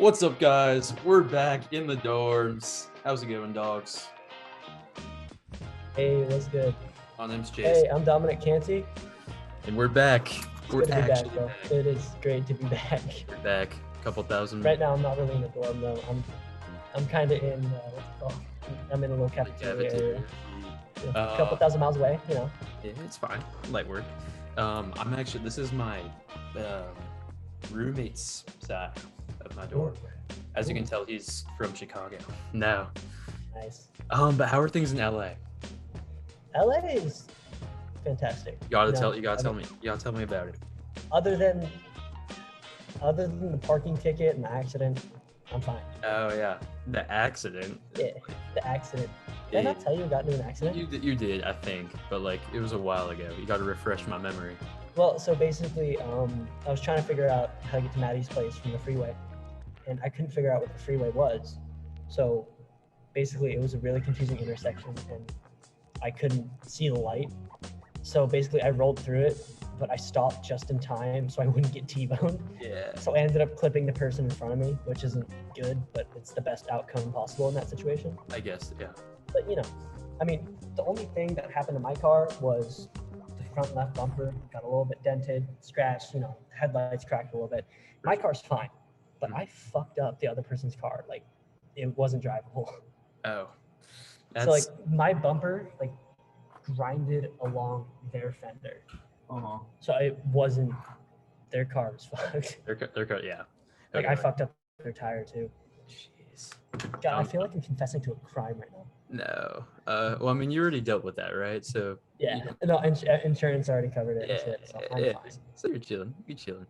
What's up, guys? We're back in the dorms. How's it going, dogs? Hey, what's good? My name's Jason, Hey, I'm Dominic Canty. and we're back. It's We're good to be back, actually bro. back. It is great to be back. We're back. A couple thousand. Right now, I'm not really in the dorm though. I'm kind of in what's it called? I'm in a little cafeteria area. A couple thousand miles away, you know. Yeah, it's fine. Light work. I'm actually. This is my roommate's side of my dorm. As you can tell, he's from Chicago. No. Nice. But how are things in LA? LA is fantastic. You gotta tell me. You gotta tell me about it. Other than the parking ticket and the accident, I'm fine. Oh yeah, the accident. Yeah, the accident. Did I not tell you I got into an accident? You did, I think, but like it was a while ago. You got to refresh my memory. Well, so basically, I was trying to figure out how to get to Maddie's place from the freeway, and I couldn't figure out what the freeway was. So basically, it was a really confusing intersection, and I couldn't see the light. So basically, I rolled through it, but I stopped just in time so I wouldn't get T-boned. Yeah. So I ended up clipping the person in front of me, which isn't good, but it's the best outcome possible in that situation. I guess, yeah. But, you know, I mean, the only thing that happened to my car was the front left bumper got a little bit dented, scratched, you know, headlights cracked a little bit. My car's fine, but I fucked up the other person's car. Like, it wasn't drivable. Oh. So, like, my bumper, like, grinded along their fender. Uh-huh. So it wasn't, their car was fucked. Their car, yeah. Like, I fucked up their tire, too. Jeez. God, I feel like I'm confessing to a crime right now. No. Well, I mean, you already dealt with that, right? So. Yeah. No, insurance already covered it and shit, so I'm fine. So you're chilling. You're chilling.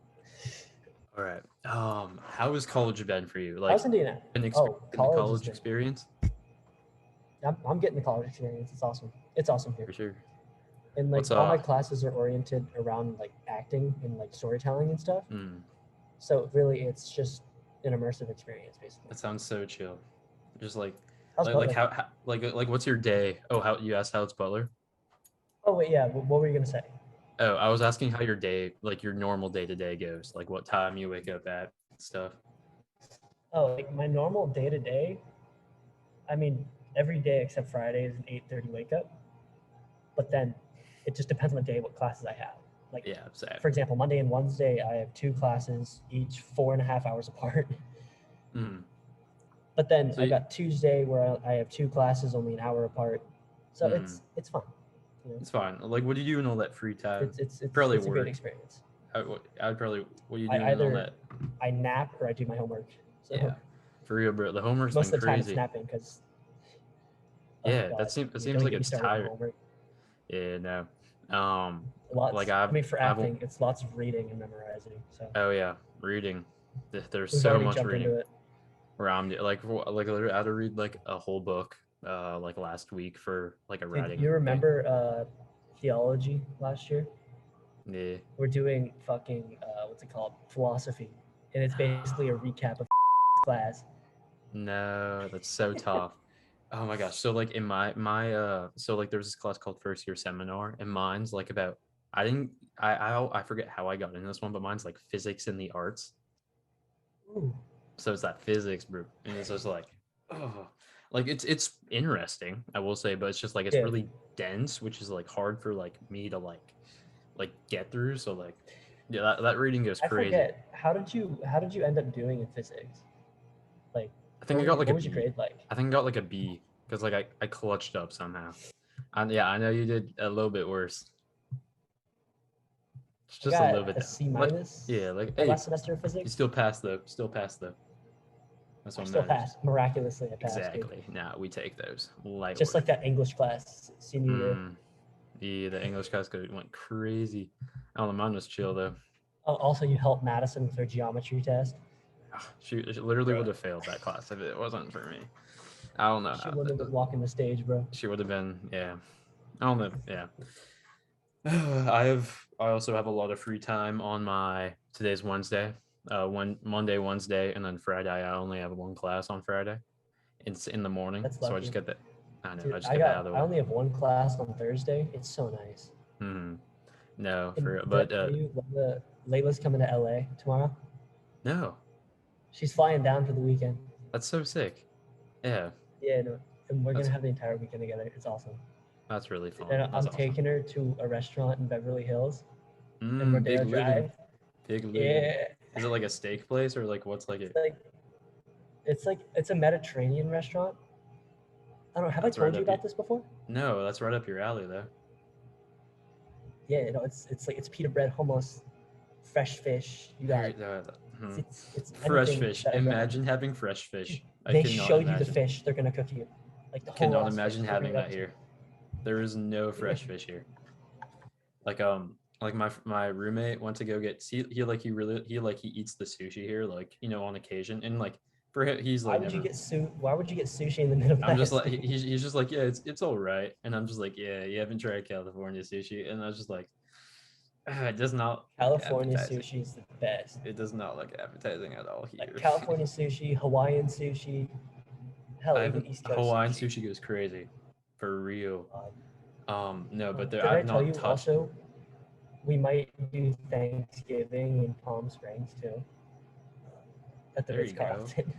All right. How has college been for you? Like, How's Indiana? College experience? I'm getting the college experience. It's awesome. It's awesome here. For sure. And like all my classes are oriented around like acting and like storytelling and stuff. So really, it's just an immersive experience, basically. That sounds so chill. Just like how what's your day? Oh, how you asked how it's Butler? Oh wait, yeah. What were you gonna say? Oh, I was asking how your day, like your normal day to day goes. Like what time you wake up at, stuff. Oh, like my normal day to day. I mean, every day except Friday is an 8:30 wake up. But then it just depends on the day, what classes I have. Like, yeah, exactly. For example, Monday and Wednesday, I have 2 classes, each 4.5 hours apart. But then I got Tuesday where I have 2 classes, only an hour apart. So it's fun. You know? It's fine. Like, what do you do in all that free time? It's probably a great experience. I'd probably, what do you do in all that? I nap or I do my homework. So yeah, for real, bro. The homework's most been of the time crazy. it's napping because. Yeah, that seems like it's tired. Yeah, no. For acting, it's lots of reading and memorizing. So. Oh yeah, reading. There's so much reading. Where I'm like I had to read like a whole book like last week for like a writing. You remember theology last year? Yeah. We're doing fucking what's it called? Philosophy, and it's basically a recap of class. No, that's so tough. Oh my gosh. So like in my so like there was this class called first year seminar, and mine's like about I forget how I got in this one, but mine's like physics and the arts. Ooh. So it's that physics group, and it's just like, oh, like it's interesting, I will say, but it's just like it's really dense, which is like hard for like me to like get through. So like, yeah, that reading goes crazy. I forget. How did you end up doing in physics? Like, I think I got like what was your grade like? I think I got like a B because like I clutched up somehow. And yeah, I know you did a little bit worse. It's just a little bit. A C minus. Yeah, like last semester of physics. You still passed though. That's what still passed. Miraculously, I passed. Exactly. Nah, we take those. Just like that English class senior year. Yeah, the English class went crazy. I don't know, mine was chill though. Also, you helped Madison with her geometry test. She literally would have failed that class if it wasn't for me. I don't know. She would have been walking the stage, bro. She would have been, yeah. I don't know, yeah. I also have a lot of free time on today's Wednesday, Monday, Wednesday, and then Friday. I only have 1 class on Friday. It's in the morning, so I just get that. I know. Dude, I just get that out of the way. I only have 1 class on Thursday. It's so nice. No, Layla's coming to LA tomorrow. No. She's flying down for the weekend. That's so sick. Yeah, Yeah, no, and we're that's gonna have the entire weekend together. It's awesome. that's really fun. And That's I'm awesome. taking her to a restaurant in Beverly Hills, and we're Big gonna living. drive. Big living. Yeah, Is it like a steak place or like what's like it's it? like it's a Mediterranean restaurant. I don't know. Have I That's right told you up your. about this before? No, that's right up your alley though. Yeah, no, it's like it's pita bread, hummus, fresh fish. You got it's Fresh anything fish. that a girl. Imagine having fresh fish. I They cannot show you the imagine. fish they're gonna cook you, like the Could whole not raw fish. imagine They're gonna having go that to you. here. There is no fresh fish here. Like my roommate went to go get he eats the sushi here like on occasion and like for him he's Why like would you never. get Why would you get sushi in the I'm just Midwest? like he's just like yeah it's all right and I'm just like yeah you haven't tried California sushi and I was just like it does not look California appetizing. sushi is the best. It does not look appetizing at all Like here. California sushi, Hawaiian sushi, hell, I even haven't East Coast Hawaiian sushi. sushi goes crazy for real. No, but Did I I've tell not you touched also? We might do Thanksgiving in Palm Springs too, at the there Ritz you go Carlton.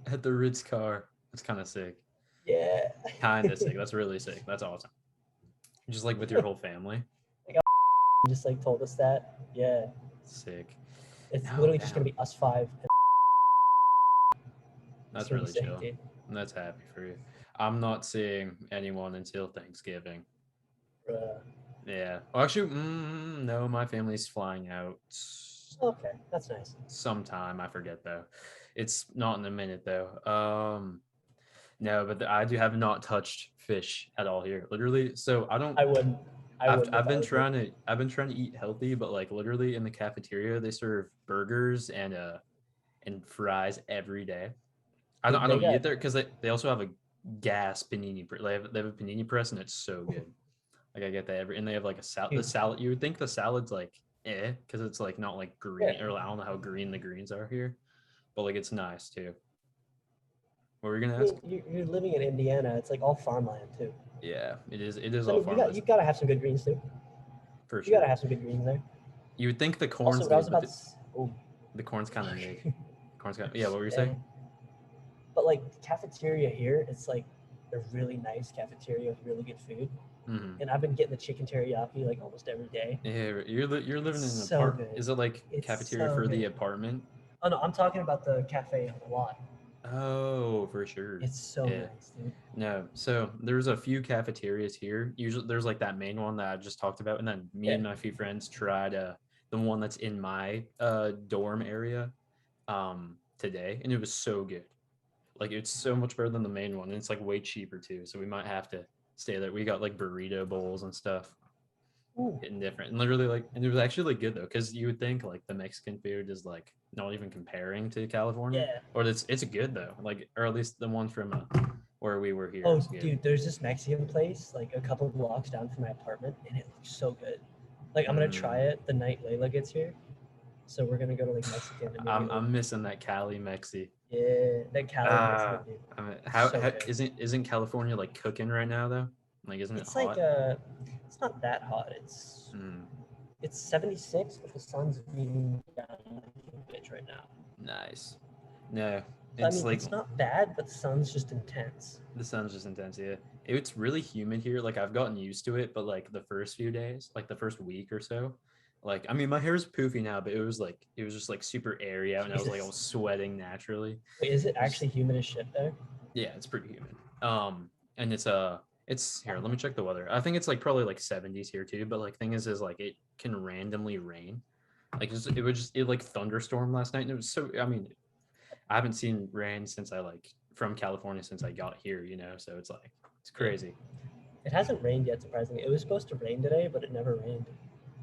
at the Ritz car. That's kind of sick. Yeah. Kind of sick. That's really sick. That's awesome. Just like with your whole family. Like, just like told us that. Yeah. Sick. It's No, literally just damn. gonna be us five. That's Really really sick, chill. dude. That's happy for you. I'm not seeing anyone until Thanksgiving. Bruh. Yeah. Well, actually, no, my family's flying out Okay, that's nice. sometime. I forget though. It's not in a minute though. No, but I do have not touched fish at all here. Literally, so I don't. I wouldn't. I wouldn't. I've If I been was you. trying to eat healthy, but like literally in the cafeteria they serve burgers and fries every day. Dude, I they don't eat got it there because they also have a gas panini. They have a panini press and it's so good. Like I get that and they have like a salad. The dude. salad you would think the salad's like because it's like not like green Yeah. or I don't know how green the greens are here, but like it's nice too. What were you I gonna ask? mean, you're living in Indiana. It's like all farmland too. Yeah, it is. It is So I all mean, farmless you gotta have some good greens too. for You gotta sure. have some good greens there. You would think the Also, corn's what I was good, but about to. Oh, the corn's kind of mid. Corn's kind. Yeah, what were you yeah. saying? But like the cafeteria here, it's like a really nice cafeteria with really good food. Mm-hmm. And I've been getting the chicken teriyaki like almost every day. Yeah, you're living in an So apartment. good. Is it like It's cafeteria so for the good. apartment? Oh no, I'm talking about the cafe on the lot. Oh, for sure. It's so Yeah. nice, dude. No, so there's a few cafeterias here. Usually, there's like that main one that I just talked about, and then me Yeah. and my few friends tried the one that's in my dorm area today, and it was so good. Like it's so much better than the main one, and it's like way cheaper too. So we might have to stay there. We got like burrito bowls and stuff. Ooh. Hitting different and literally like and it was actually like good though because you would think like the Mexican food is like not even comparing to California Yeah. or it's good though like or at least the one from where we were here Oh, is good. dude, there's this Mexican place like a couple blocks down from my apartment, and it looks so good. Like I'm gonna try it the night Layla gets here. So we're gonna go to like Mexican and maybe I'm missing that Cali Mexi. yeah, that Cali Mexican, dude. I mean, So how good. isn't California like cooking right now though? Like isn't it It's hot? like it's not that hot. It's 76, but the sun's beating down like a bitch right now. Nice. No, I it's mean, like it's not bad, but the sun's just intense. the sun's just intense. Yeah, it's really humid here. Like I've gotten used to it, but like the first few days, like the first week or so, like I mean, my hair's poofy now, but it was just like super airy out, and I was Jesus. sweating naturally. Wait, is it actually humid as shit there? Yeah, it's pretty humid. And it's here. Let me check the weather. I think it's like probably like 70s here too. But like thing is like it can randomly rain. Like it like thunderstorm last night, and it was so. I mean, I haven't seen rain since I like from California since I got here. So it's like it's crazy. It hasn't rained yet, surprisingly. It was supposed to rain today, but it never rained.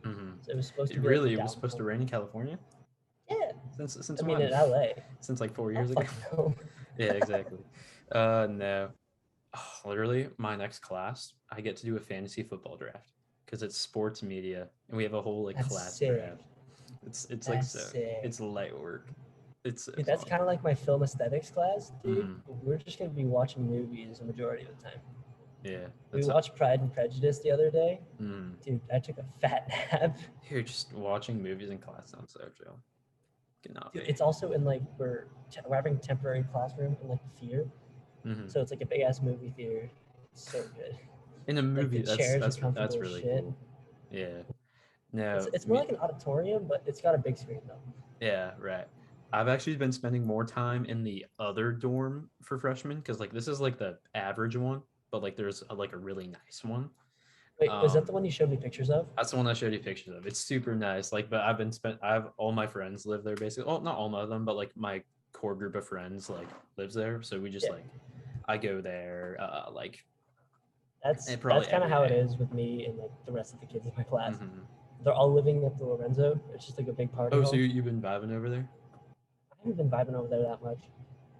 Mm-hmm. So it was supposed to be really like it was supposed to rain in California. Yeah. Since I mean, when? in LA. Since like 4 years ago. No. Yeah, exactly. No. Oh, literally, my next class, I get to do a fantasy football draft because it's sports media, and we have a whole like That's class sick. draft. It's like so. Sick. It's light work. Dude, that's kind of like my film aesthetics class, dude. Mhm. We're just gonna be watching movies the majority of the time. Yeah. We watched Pride and Prejudice the other day. Mm. Dude, I took a fat nap. Here, just watching movies in class sounds so chill. Cannot Dude, be. it's also in like we're having temporary classroom in like the theater, Hmm. so it's like a big ass movie theater. It's so good. In a Like the movie, chairs are comfortable that's as really shit. cool. Yeah. No, It's more me. like an auditorium, but it's got a big screen though. Yeah, right. I've actually been spending more time in the other dorm for freshmen because like this is like the average one, but like there's like a really nice one. Wait, was that the Um, one you showed me pictures of? that's the one I showed you pictures of. It's super nice. Like, but I have all my friends live there basically. Oh, not all of them, but like my core group of friends like lives there. So we just Yeah, like I go there like that's probably kind of every how it day. is with me and like the rest of the kids in my class. Hmm. They're all living at the Lorenzo. It's just like a big party Oh, so hall. you've been vibing over there? I haven't been vibing over there that much.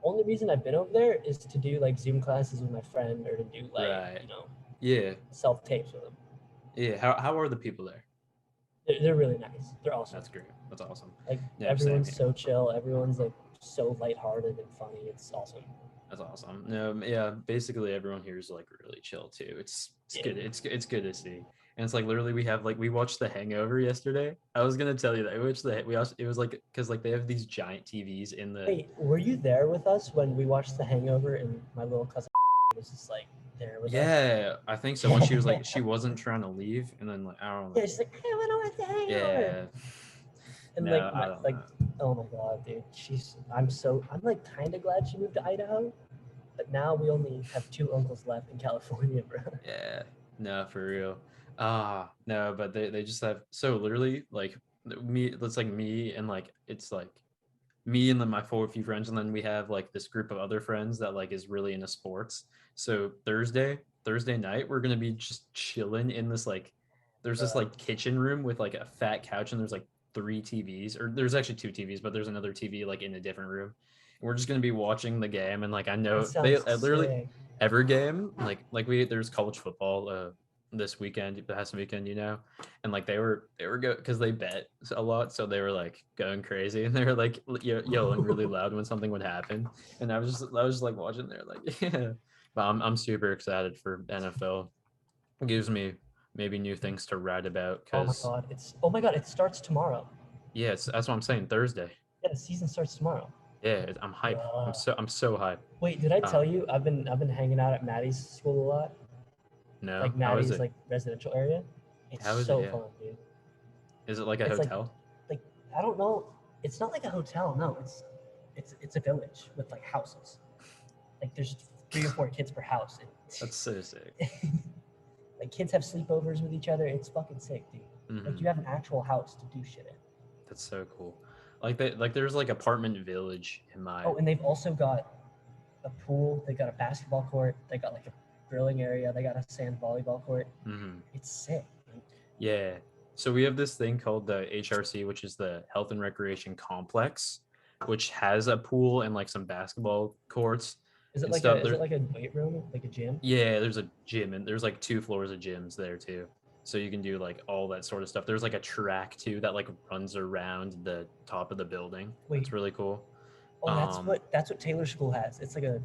Only reason I've been over there is to do like Zoom classes with my friend or to do like, Right. Yeah. self tapes with them. Yeah. How are the people there? They're really nice. They're awesome. That's great. That's awesome. Like Yeah, same everyone's here. so chill. Everyone's like so lighthearted and funny. It's awesome. That's awesome. No, yeah, basically everyone here is like really chill too. It's Yeah. good. It's good to see. And it's like literally we watched The Hangover yesterday. I was gonna tell you that we also it was like because like they have these giant TVs in the Wait, were you there with us when we watched The Hangover and my little cousin was just like there with us? yeah, I think so. When she was like she wasn't trying to leave, and then like I don't Yeah, know. she's like, I want to watch The Hangover. Yeah, And no, like I don't like know. oh my god, dude. I'm like kind of glad she moved to Idaho, but now we only have two uncles left in California, bro. Yeah, no, for real. No, but they just have so literally like me. It's like me and like it's like me and then my four few friends, and then we have like this group of other friends that like is really into sports. So Thursday night, we're gonna be just chilling in this like there's this Bro, like kitchen room with like a fat couch, and there's like three TVs, or there's actually two TVs, but there's another TV like in a different room. And we're just gonna be watching the game, and like I that know they sounds literally sick. every game like we there's college football this weekend, the past weekend, and like they were go because they bet a lot, so they were like going crazy, and they were like yelling really loud when something would happen, and I was just like watching there like yeah, but I'm super excited for NFL. It gives me maybe new things to write about because Oh my god, it starts tomorrow. yeah, that's what I'm saying. Thursday, Yeah, the season starts tomorrow. yeah, I'm hype. Bruh. I'm so hype. Wait, did I Uh, tell you I've been hanging out at Maddie's school a lot? no, Like how is Maddie's it? like residential area. It's How is it? so Yeah, fun, dude. is it like a It's hotel? like I don't know. It's not like a hotel. No, it's a village with like houses. Like there's 3 or 4 kids per house. That's so sick. Like kids have sleepovers with each other. It's fucking sick, dude. Like Hmm. you have an actual house to do shit in. That's so cool. Like there's like apartment village in my Oh, and they've also got a pool. They got a basketball court. They got like a grilling area. They got a sand volleyball court. hmm. It's sick. Dude. Yeah. So we have this thing called the HRC, which is the Health and Recreation Complex, which has a pool and like some basketball courts and stuff. Is There, it like a weight room, like a gym? yeah, there's a gym, and there's like 2 floors of gyms there too. So you can do like all that sort of stuff. There's like a track too that like runs around the top of the building. Wait, That's really cool. oh, that's what Taylor School has.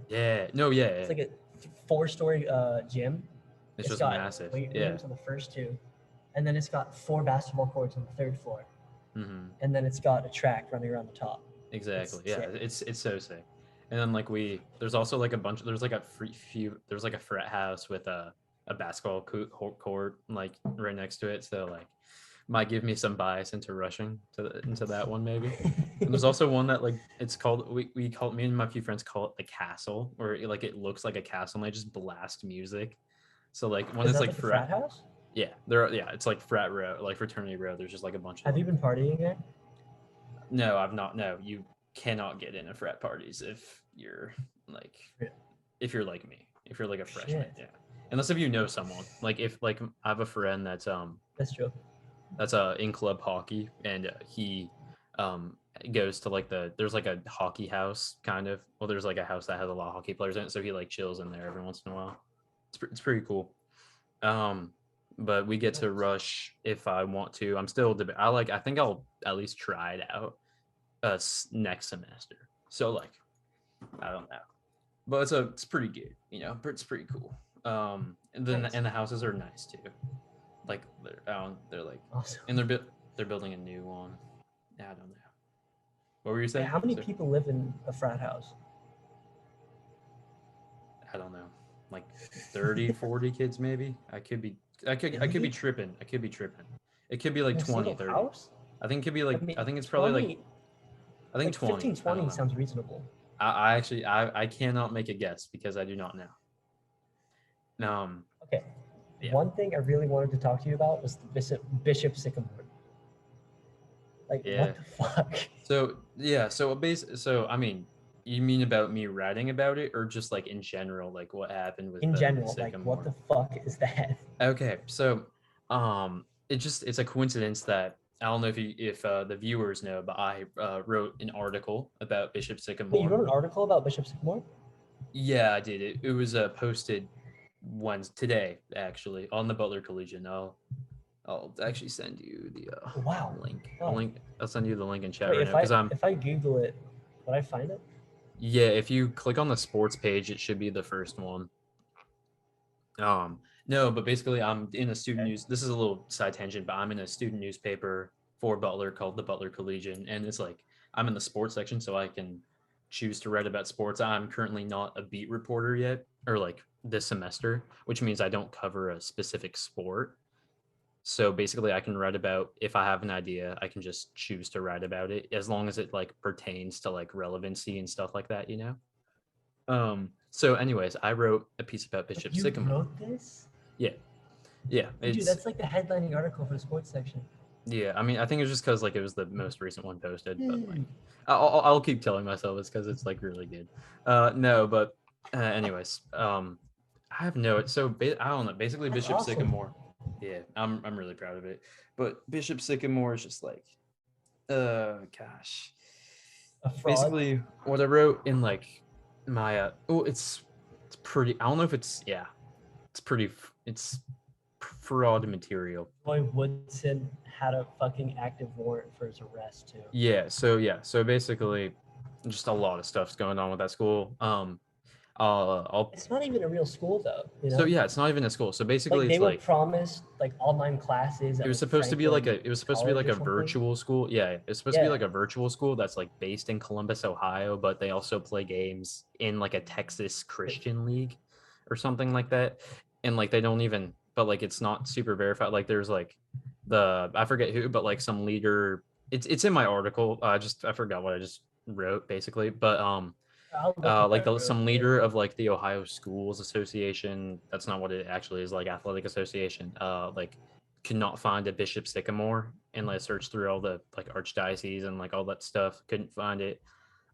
Yeah, no, yeah, It's yeah. like a 4-story gym. It's It's just got massive. weight Yeah. rooms on the first 2, and then it's got 4 basketball courts on the 3rd floor, Hmm. and then it's got a track running around the top. Exactly. It's Yeah, sick. it's so sick. And then like there's also like a bunch. There's like a there's like a frat house with a basketball court like right next to it. So like might give me some bias into rushing into that one maybe. And there's also one that like it's called we call me and my few friends call it the castle, or like it looks like a castle and they just blast music. So like when Is it's that like like a frat house? yeah, it's like frat row, like fraternity row. There's just like a bunch of Have you like been partying there? no, I've not. No, you cannot get into frat parties if you're like Yeah. if you're like me, if you're like a freshman, Shit, yeah. Unless if you know someone, like if like I have a friend that's true. that's in club hockey, and he um goes to like there's like a hockey house kind of. Well, there's like a house that has a lot of hockey players in it, so he like chills in there every once in a while. It's pretty cool. Um, but we get to Nice. rush if I want to. I'm still I think I'll at least try it out next semester. So like I don't know, but it's pretty good. It's pretty cool. And then Nice. and the houses are nice too. Like they're like Awesome. and they're building a new one. Yeah, I don't know. What were you saying? How many So, people live in a frat house? I don't know, like 30, 40 kids maybe. I could be Really? tripping. I could be tripping. It could be like In a 20, single 30. house? I think it could be I like mean, I think it's probably 20, I think like 15, 20. I don't 20 know. sounds reasonable. I actually I cannot make a guess because I do not know. Okay. Yeah. One thing I really wanted to talk to you about was the Bishop Sycamore. Like, Yeah. what the fuck? So yeah, so I mean, you mean about me writing about it or just like in general, like what happened with In the general, like, what Sycamore? the fuck is that? Okay, so it's a coincidence that I don't know if the viewers know, but I wrote an article about Bishop Wait, you Sycamore. wrote an article about Bishop Sycamore? Yeah, I did. It was posted once today actually on the Butler Collegian. I'll actually send you the Wow. link. Oh. I'll send you the link in chat Wait, right now because I'm if I Google it, would I find it? yeah. If you click on the sports page, it should be the first one. No, but basically, I'm in a student Okay. news. This is a little side tangent, but I'm in a student newspaper for Butler called the Butler Collegian, and it's like I'm in the sports section, so I can choose to write about sports. I'm currently not a beat reporter yet, or like this semester, which means I don't cover a specific sport. So basically, I can write about if I have an idea, I can just choose to write about it as long as it like pertains to like relevancy and stuff like that, you know. So anyways, I wrote a piece about Bishop You Sycamore. wrote this? Yeah. Yeah, Dude, it's that's like the headlining article for the sports section. yeah. I mean, I think it's just because like it was the most recent one posted, but like Hmm. I'll keep telling myself it's because it's like really good. No, but anyways, I have no. So I don't know. Basically, That's Bishop awesome. Sycamore. Yeah, I'm really proud of it. But Bishop Sycamore is just like, gosh. A fraud? Basically, what I wrote in like my it's pretty. I don't know if it's yeah. It's pretty. It's fraud material. Roy Woodson had a fucking active warrant for his arrest too. Yeah. So basically, just a lot of stuff's going on with that school. I'll. It's not even a real school though, you So know? yeah, it's not even a school. So basically, Like they it's were like promised like online classes it at was like supposed to be like Franklin a it was supposed to be College like or a something. virtual school. Yeah, it's supposed to be Yeah. like a virtual school that's like based in Columbus, Ohio, but they also play games in like a Texas Christian league or something like that. And like they don't even but like it's not super verified. Like there's like I forget who, but like some leader it's in my article. I forgot what I just wrote basically. But I'll look at like that real some quick. leader of like the Ohio Schools Association. That's not what it actually is, like athletic association. Like could not find a Bishop Sycamore and like search through all the like archdiocese and like all that stuff. Couldn't find it.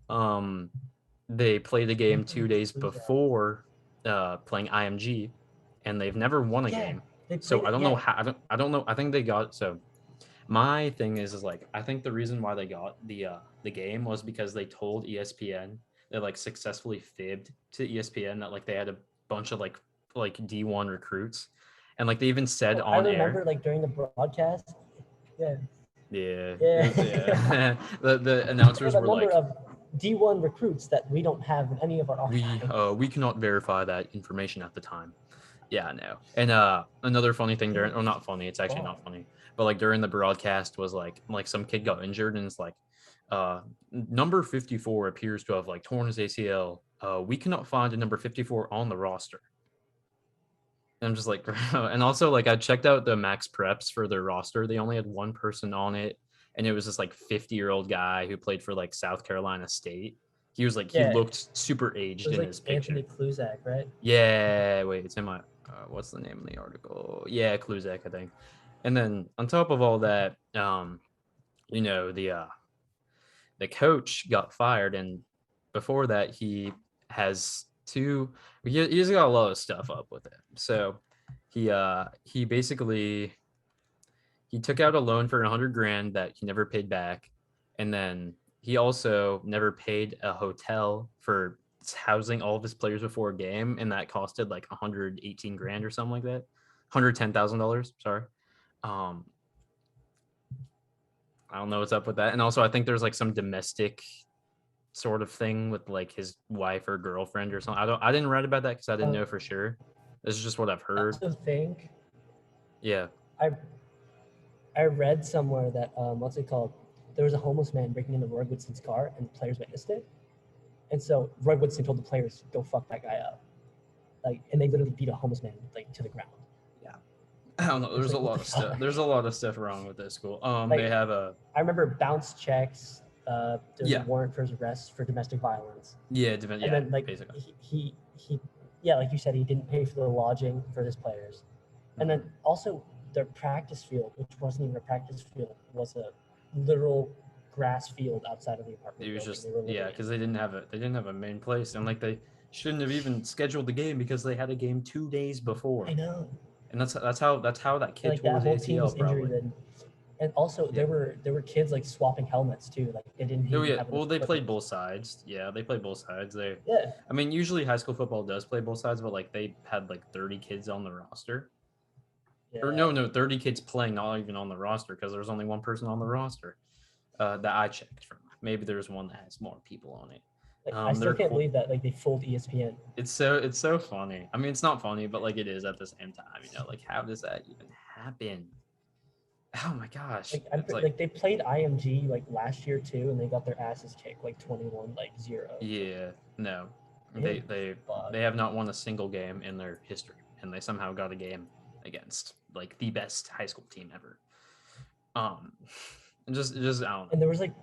Um, they played a game Anthony 2 days Kluzak. before playing IMG, and they've never won a Yeah, game. they So played I it. don't know Yeah, how. I don't know. I think they got so my thing is like I think the reason why they got the game was because they told ESPN they like successfully fibbed to ESPN that like they had a bunch of like D1 recruits and like they even said I on remember air. like during the broadcast. Yeah, Yeah, yeah. yeah. The We have announcers a were number like, of D1 recruits that we don't have in any of our archives. we cannot verify that information at the time. Yeah, no. And another funny thing during, Dude, or it's not funny, it's actually fraud. not funny, but like during the broadcast was like some kid got injured and it's like number 54 appears to have like torn his ACL. We cannot find a number 54 on the roster. And I'm just like, and also like I checked out the max preps for their roster. They only had one person on it, and it was this like 50-year-old guy who played for like South Carolina State. He was like he Yeah, looked super it aged was in like his picture. Anthony Kluzak, right? Yeah, wait, it's in my what's the name of the article? Yeah, Kluzak, I think. And then on top of all that, you know, the coach got fired, and before that, has he's got a lot of stuff up with it. So he basically he took out a loan for 100 grand that he never paid back, and then he also never paid a hotel for housing all of his players before a game, and that costed like 118 grand or something like that, $110,000. Sorry. Um, I don't know what's up with that, and also I think there's like some domestic sort of thing with like his wife or girlfriend or something. I didn't write about that because I didn't know for sure. This is just what I've I heard. also think Yeah. I I read somewhere that what's it called? there was a homeless man breaking into Roy Woodson's car, and the players witnessed it. And so Roy Woodson told the players, "Go fuck that guy up," like, and they literally beat a homeless man like to the ground. Yeah. I don't know. There's like, a lot of stuff. There's a lot of stuff wrong with this school. Like, they have a. I remember bounce checks. There's Yeah. a warrant for his arrest for domestic violence. Yeah, And then like basically. he yeah, like you said, he didn't pay for the lodging for his players. And then also their practice field, which wasn't even a practice field, was a literal grass field outside of the apartment. It was building just they were living in. because they didn't have a main place, and like they shouldn't have even scheduled the game because they had a game 2 days before. I know. And that's how that kid like tore that his whole team ACL was injured, probably. and also there were kids like swapping helmets too. Like they didn't. Oh even yeah, have well enough they played equipment. both sides. Yeah, they played both sides. Yeah. I mean, usually high school football does play both sides, but like they had like 30 kids on the roster. Yeah. Or no, 30 kids playing, not even on the roster, because there's only one person on the roster that I checked from. Maybe there's one that has more people on it. Like, I still can't believe that like they fooled ESPN. It's so funny. I mean, it's not funny, but like it is at the same time. You know, like how does that even happen? Oh my gosh! Like they played IMG like last year too, and they got their asses kicked like 21-0. Yeah, no, they have not won a single game in their history, and they somehow got a game against like the best high school team ever. Just I don't know. And there was like,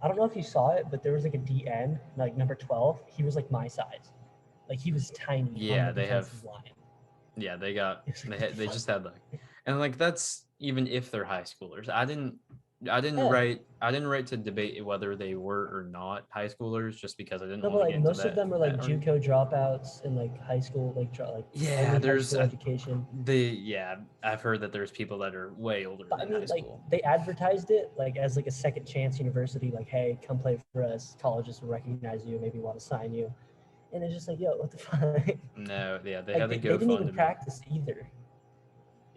I don't know if you saw it, but there was like a DN, like number 12. He was like my size, like he was tiny. Yeah, on the they have. line. Yeah, they got. Like, They just had like, and like that's even if they're high schoolers. I didn't write to debate whether they were or not high schoolers, just because I didn't want to get into most of them are like JUCO dropouts in like high school, yeah, there's high school education. I've heard that there's people that are way older than high school. They advertised it like as like a second chance university, like, hey, come play for us. Colleges will recognize you, maybe want to sign you. And it's just like, yo, what the fuck? No, yeah, they like, had to they go. They didn't even practice either.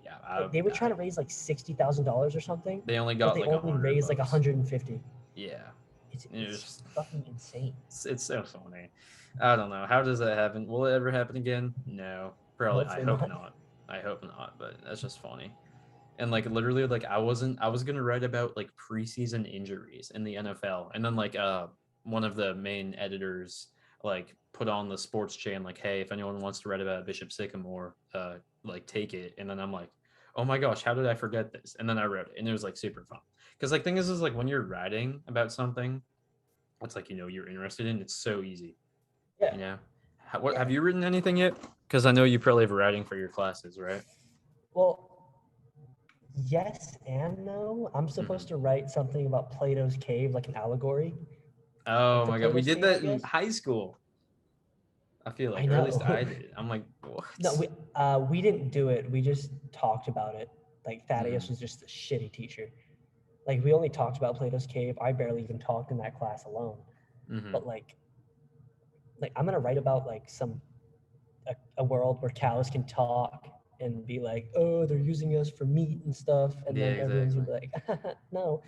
Yeah, they were trying to raise like $60,000 or something. They only got they only raised like 150. Yeah, it's fucking insane. It's so funny. I don't know. How does that happen? Will it ever happen again? No, probably. I hope not. I hope not. But that's just funny. And like literally, like I was gonna write about like preseason injuries in the NFL, and then like one of the main editors like put on the sports chain like, hey, if anyone wants to write about Bishop Sycamore, like take it. And then I'm like, oh my gosh, how did I forget this? And then I wrote it, and it was like super fun. Because like thing is like when you're writing about something, it's like, you know, you're interested in, it's so easy. Yeah. You know, have you written anything yet? Because I know you probably have writing for your classes, right? Well, yes and no. I'm supposed to write something about Plato's cave, like an allegory. Oh my god, we did that in high school. I feel like, or at least I did. I'm like, what? No, we didn't do it. We just talked about it. Like Thaddeus was just a shitty teacher. Like we only talked about Plato's cave. I barely even talked in that class alone. But like I'm gonna write about like a world where cows can talk and be like, oh, they're using us for meat and stuff, and then everyone's gonna be like, no,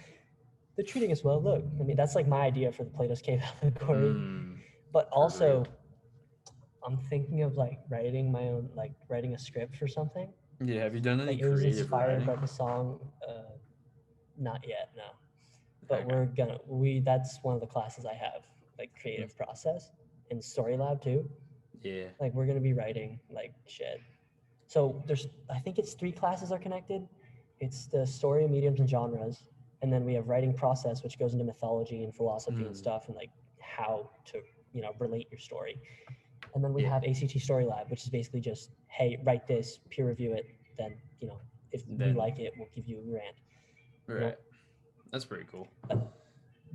they're treating us well. Look, I mean, that's like my idea for the Plato's cave allegory. But also, I'm thinking of like writing my own, like writing a script for something. Yeah, have you done any creative writing? It was inspired by the song. Not yet, no. But okay. That's one of the classes I have, like creative process and story lab too. Yeah. Like we're gonna be writing like shit. So I think it's 3 classes are connected. It's the story, mediums, and genres. And then we have writing process, which goes into mythology and philosophy and stuff, and like how to, you know, relate your story. And then we have ACT Story Lab, which is basically just, hey, write this, peer review it, then, you know, if we like it, we'll give you a grant. Right. You know? That's pretty cool.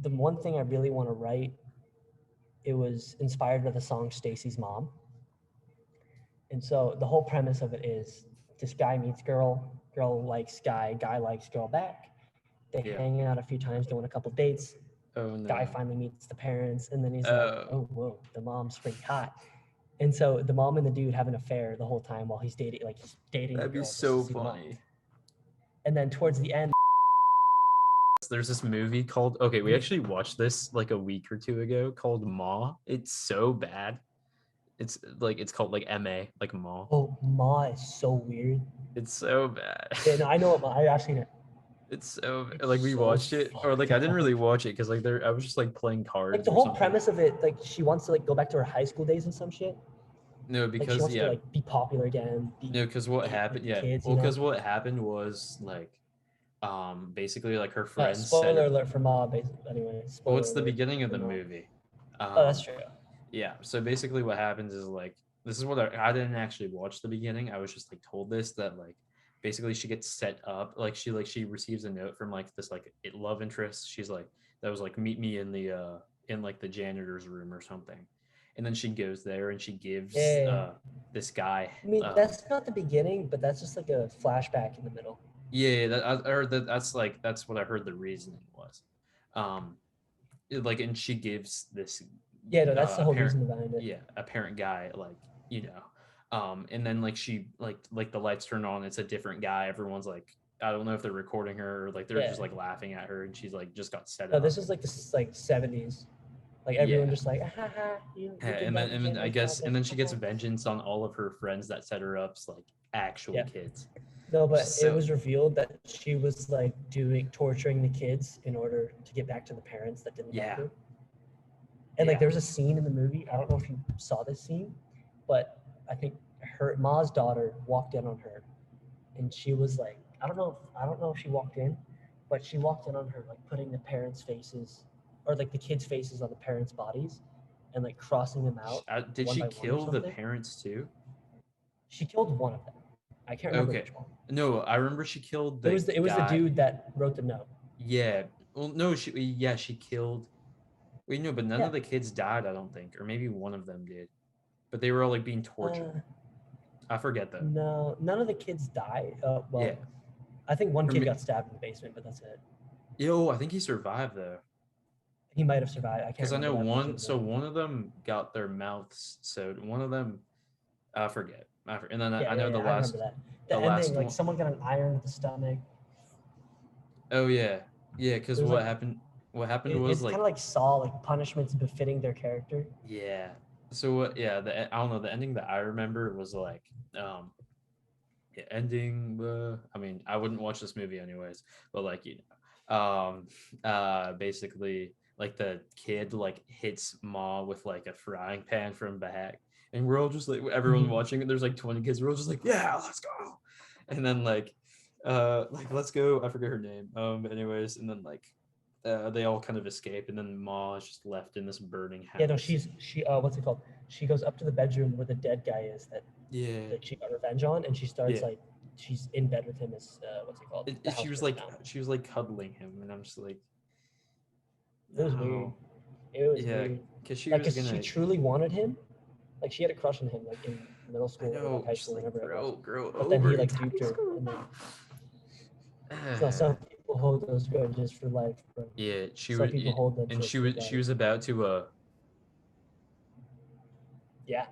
The one thing I really want to write, it was inspired by the song Stacy's Mom. And so the whole premise of it is this guy meets girl likes guy likes girl back. They hang out a few times, go on a couple dates. Oh, no. Guy finally meets the parents, and then he's like, oh, whoa, the mom's pretty hot. And so the mom and the dude have an affair the whole time while he's dating. Like he's dating. That'd be so funny. And then towards the end, there's this movie called. Okay, we actually watched this like a week or 2 ago called Ma. It's so bad. It's called like MA, like Ma. Oh, Ma is so weird. It's so bad. Yeah, no, I know what Ma. I've seen it. It's so It's like we so watched it, or like fucked I didn't up. really watch it because like there I was just like playing Like cards the or whole something. premise of it, like she wants to like go back to her high school days and some shit. No, Like she because wants to yeah, like be popular again, be no, because what date happened? like Yeah, kids, well, you know. because what happened was like, basically like her friends set Spoiler her. alert for Ma. Basically, anyway, Well, spoiler it's the alert beginning of for the Ma. movie. Oh, that's Um, true. yeah. So basically, what happens is like this is what I didn't actually watch the beginning. I was just like told this that like basically she gets set up like she receives a note from like this like love interest. She's like that was like meet me in like the janitor's room or something, and then she goes there and she gives Yeah. this guy I mean, that's not the beginning, but that's just like a flashback in the middle. yeah that I heard that's like that's what I heard the reasoning was, um like and she gives this Yeah, no, that's the whole apparent reason behind it. yeah apparent guy like you know and then like she like the lights turn on, it's a different guy, everyone's like I don't know if they're recording her or like they're Yeah. just like laughing at her and she's like just got set No, up. this is like the like 70s. Like everyone Yeah. just like, ha ha, you did And that, you then can't I make guess that. and then she gets vengeance on all of her friends that set her up like actual Yeah. kids, No, which but is it so was revealed that she was like torturing the kids in order to get back to the parents that didn't love yeah her. And like yeah there was a scene in the movie, I don't know if you saw this scene, but I think her Ma's daughter walked in on her and she was like, I don't know if she walked in, but she walked in on her like putting the parents' faces or like the kids' faces on the parents' bodies and like crossing them out did one she by one or kill the something. parents too? She killed one of them. I can't remember Okay. which one. No, I remember she killed It the was the guy. dude that wrote the note. Yeah. Well, no, she killed. Wait, no, but none Yeah. of the kids died, I don't think, or maybe one of them did, but they were all like being tortured. Uh, I forget though. no, none of the kids died. Yeah. Well, I think one Or kid got stabbed in the basement, but that's it. yo, I think he survived though, He might have survived. I can't because I remember know that much of one. the So movie. one of them got their mouths sewed. One of them, I forget. And then I Yeah, know yeah, the yeah. I remember that. The the ending, last like one. someone got an iron to the stomach. Oh yeah, yeah. Because There's like what happened was it's kind like of like Saw, like punishments befitting their character. yeah. So what? Yeah, I don't know. The ending that I remember was like um ending I mean I wouldn't watch this movie anyways, but like basically like the kid like hits Ma with like a frying pan from back, and we're all just like everyone Mhm. watching it, there's like 20 kids, we're all just like yeah let's go, and then like let's go, I forget her name, but anyways, and then like they all kind of escape, and then Ma is just left in this burning Yeah, no, house. she what's it called? She goes up to the bedroom where the dead guy is Yeah, that she got revenge on, and she starts yeah. like she's in bed with him as what's it called? The She house was burns like down. cuddling him, and I'm just like It was weird. no. It was Yeah, weird. because she Like, was cause she gonna. truly wanted him. Like, she had a crush on him, like in middle I school or like know, high just school, like whenever it was. grow But then over he in like duped high her, school. and then so some people hold those grudges for life, bro. Yeah, Some people hold them and shits for she life. was about to Yeah,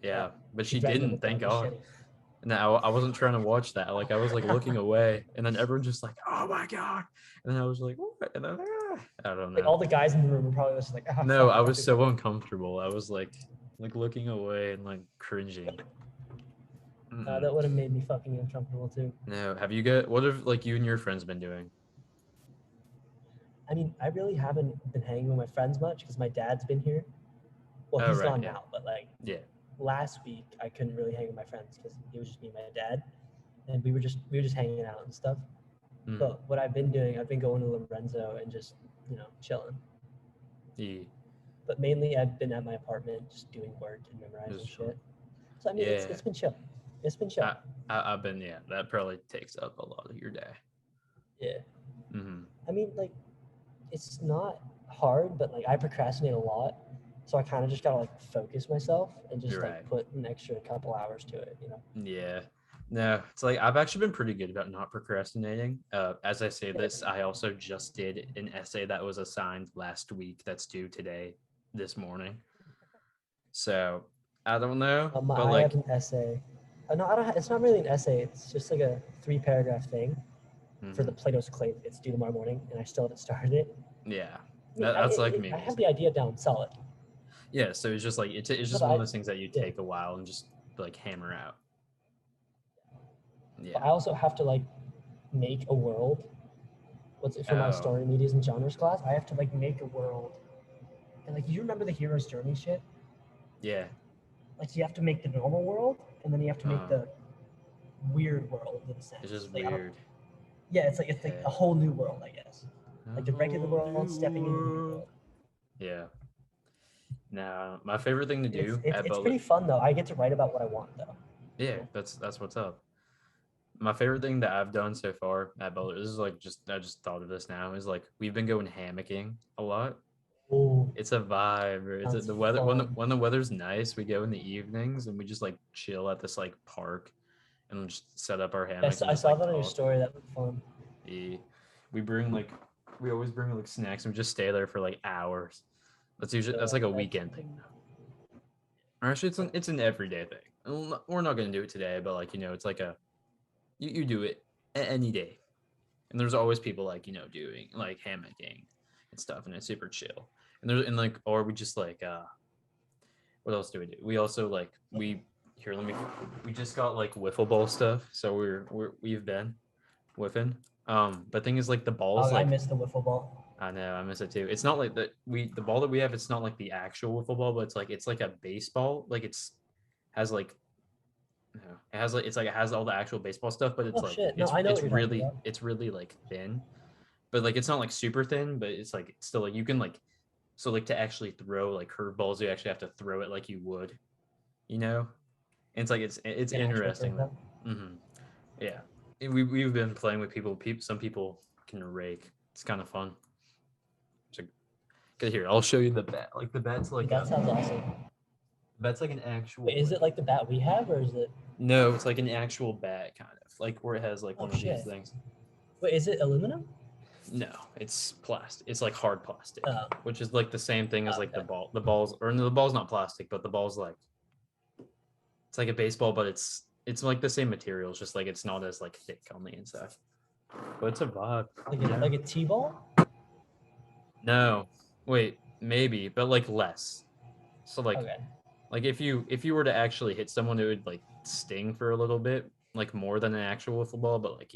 yeah. yeah, but She she threatened him didn't, with thank the God. machete. And I wasn't trying to watch that. Like I was like looking away, and then everyone just like, oh my God, and then I was like, what? And then I don't Like know. all the guys in the room were probably just like, ah, No, fuck, I fuck was this. so uncomfortable. I was like looking away and like cringing. That would have made me fucking uncomfortable too. No, have you got what have like you and your friends been doing? I mean, I really haven't been hanging with my friends much because my dad's been here. Well, Oh he's right, gone yeah, now, but like yeah. last week I couldn't really hang with my friends because it was just me and my dad, and we were just hanging out and stuff. Mm, But what I've been doing, I've been going to Lorenzo and just chilling. yeah. But mainly I've been at my apartment just doing work and memorizing Just chilling. shit. So I mean, Yeah, it's been chill. It's been chill. I've been yeah. That probably takes up a lot of your day. Yeah. Mm-hmm. I mean, like it's not hard, but like I procrastinate a lot. So I kind of just gotta like focus myself and just You're like right. put an extra couple hours to it. Yeah. No, it's like I've actually been pretty good about not procrastinating. As I say Yeah. this, I also just did an essay that was assigned last week that's due today, this morning. So I don't know, but I have like, an essay. No, I don't. It's not really an essay. It's just like a 3 paragraph thing for the mhm, Plato's Clay. It's due tomorrow morning, and I still haven't started it. yeah, I mean, that's like I me. have the idea down solid. Yeah, so it's just like it's No, just but one of those things that you yeah. take a while and just like hammer out. But Yeah. I also have to like make a world what's it for my Oh, story medias and genres class. I have to like make a world, and like you remember the hero's journey shit. yeah. Like you have to make the normal world, and then you have to make the weird world in a sense. It's just Like, weird. yeah, it's like Yeah. a whole new world, I guess. Like the regular whole world new stepping into the new world. world. Yeah. Now, my favorite thing to do at It's Butler. pretty fun though. I get to write about what I want though. Yeah, that's what's up. My favorite thing that I've done so far at Butler, this is like I just thought of this now, is like we've been going hammocking a lot. Ooh, It's a vibe. It's that's the weather fun. when the weather's nice, we go in the evenings and we just like chill at this like park and we'll just set up our hammocks and I just saw like that on your talk. story. That looked fun. Yeah. We bring like we always bring like snacks and we just stay there for like hours. That's like a weekend thing now. Or actually it's an everyday thing. We're not gonna do it today, but like it's like you do it any day. And there's always people like doing like hammocking and stuff, and it's super chill. And like or we just like what else do? We also like we here let me we just got like wiffle ball stuff, so we've been whiffing. But thing is like the balls Oh, I like missed the wiffle ball. I know I miss it too. It's not like the ball that we have. It's not like the actual wiffle ball, but it's like a baseball. Like it's has like it has like it has all the actual baseball stuff, but it's Oh like shit! No, I know what you're talking about. it's really like thin, but like it's not like super thin, but it's like it's still like you can like so like to actually throw like curveballs, you actually have to throw it like you would, you know. And it's like it's An actual interesting though. curveball. Yeah, we've been playing with people. Some people can rake. It's kind of fun. So, okay, here I'll show you the bat. Like the bat's like Dude, that sounds awesome. bat's like an actual. Wait, is it like the bat we have, or is it? No, it's like an actual bat kind of like where it has like Oh one of these shit! things. Wait, is it aluminum? No, it's plastic. It's like hard plastic, Oh, which is like the same thing as like okay. the ball. The balls, or no, the ball's not plastic, but the ball's like it's like a baseball, but it's like the same material. It's just like it's not as like thick on the inside. But it's a vibe. Like a T-ball? No, wait, maybe, but like less. So Okay. like if you were to actually hit someone, it would like sting for a little bit, like more than an actual wiffle ball, but like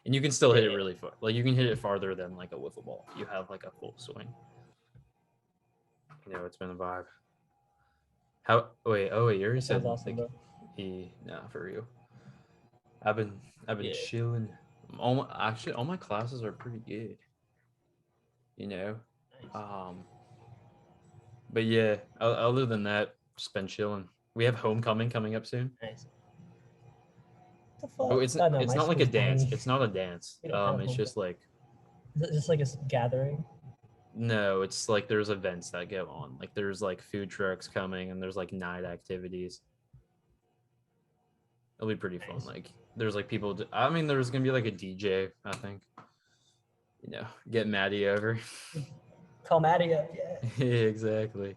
and you can still hit it Yeah. really far. Like you can hit it farther than like a wiffle ball. You have like a full swing. It's been a vibe. How? Wait. Oh wait. You already That sounds said awesome, like bro. nah for real. I've been Yeah. chilling. Actually all my classes are pretty good. You know. Nice. Um. But yeah. Other than that, just been chilling. We have homecoming coming up soon. Nice. What the Oh, fuck? Oh no, it's my not like a school's dance. tiny. It's not a dance. We don't have It's home. just like Is it just like a gathering? no. It's like there's events that go on. Like there's like food trucks coming, and there's like night activities. It'll be pretty fun. Nice. Like there's like people. I mean, there's gonna be like a DJ. I think. Get Maddie over. Call Maddie up. Yeah. Yeah, exactly.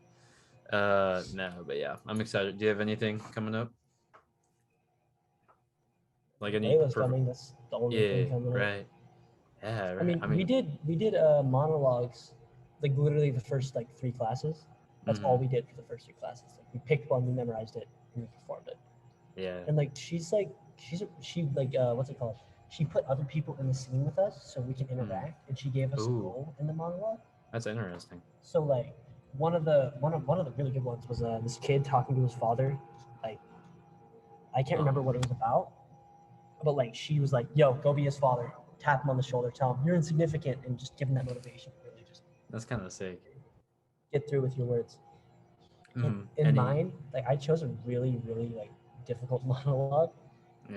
No, but yeah, I'm excited. Do you have anything coming up? Like any? Layla's coming. That's the only Yeah, thing coming up. right. Yeah, I right. mean, I mean, we did monologues, like literally the first like 3 classes. That's all we did for the first 3 classes. Like we picked one, we memorized it, and we performed it. yeah. And like she like what's it called? She put other people in the scene with us so we can interact, and she gave us a Ooh. role in the monologue. That's interesting. So like one of the really good ones was this kid talking to his father. Like I can't remember what it was about, but like she was like, "Yo, go be his father." Tap him on the shoulder, tell him you're insignificant, and just give him that motivation. Really, just That's kind of sick. get through with your words. In mine, like I chose a really like difficult monologue,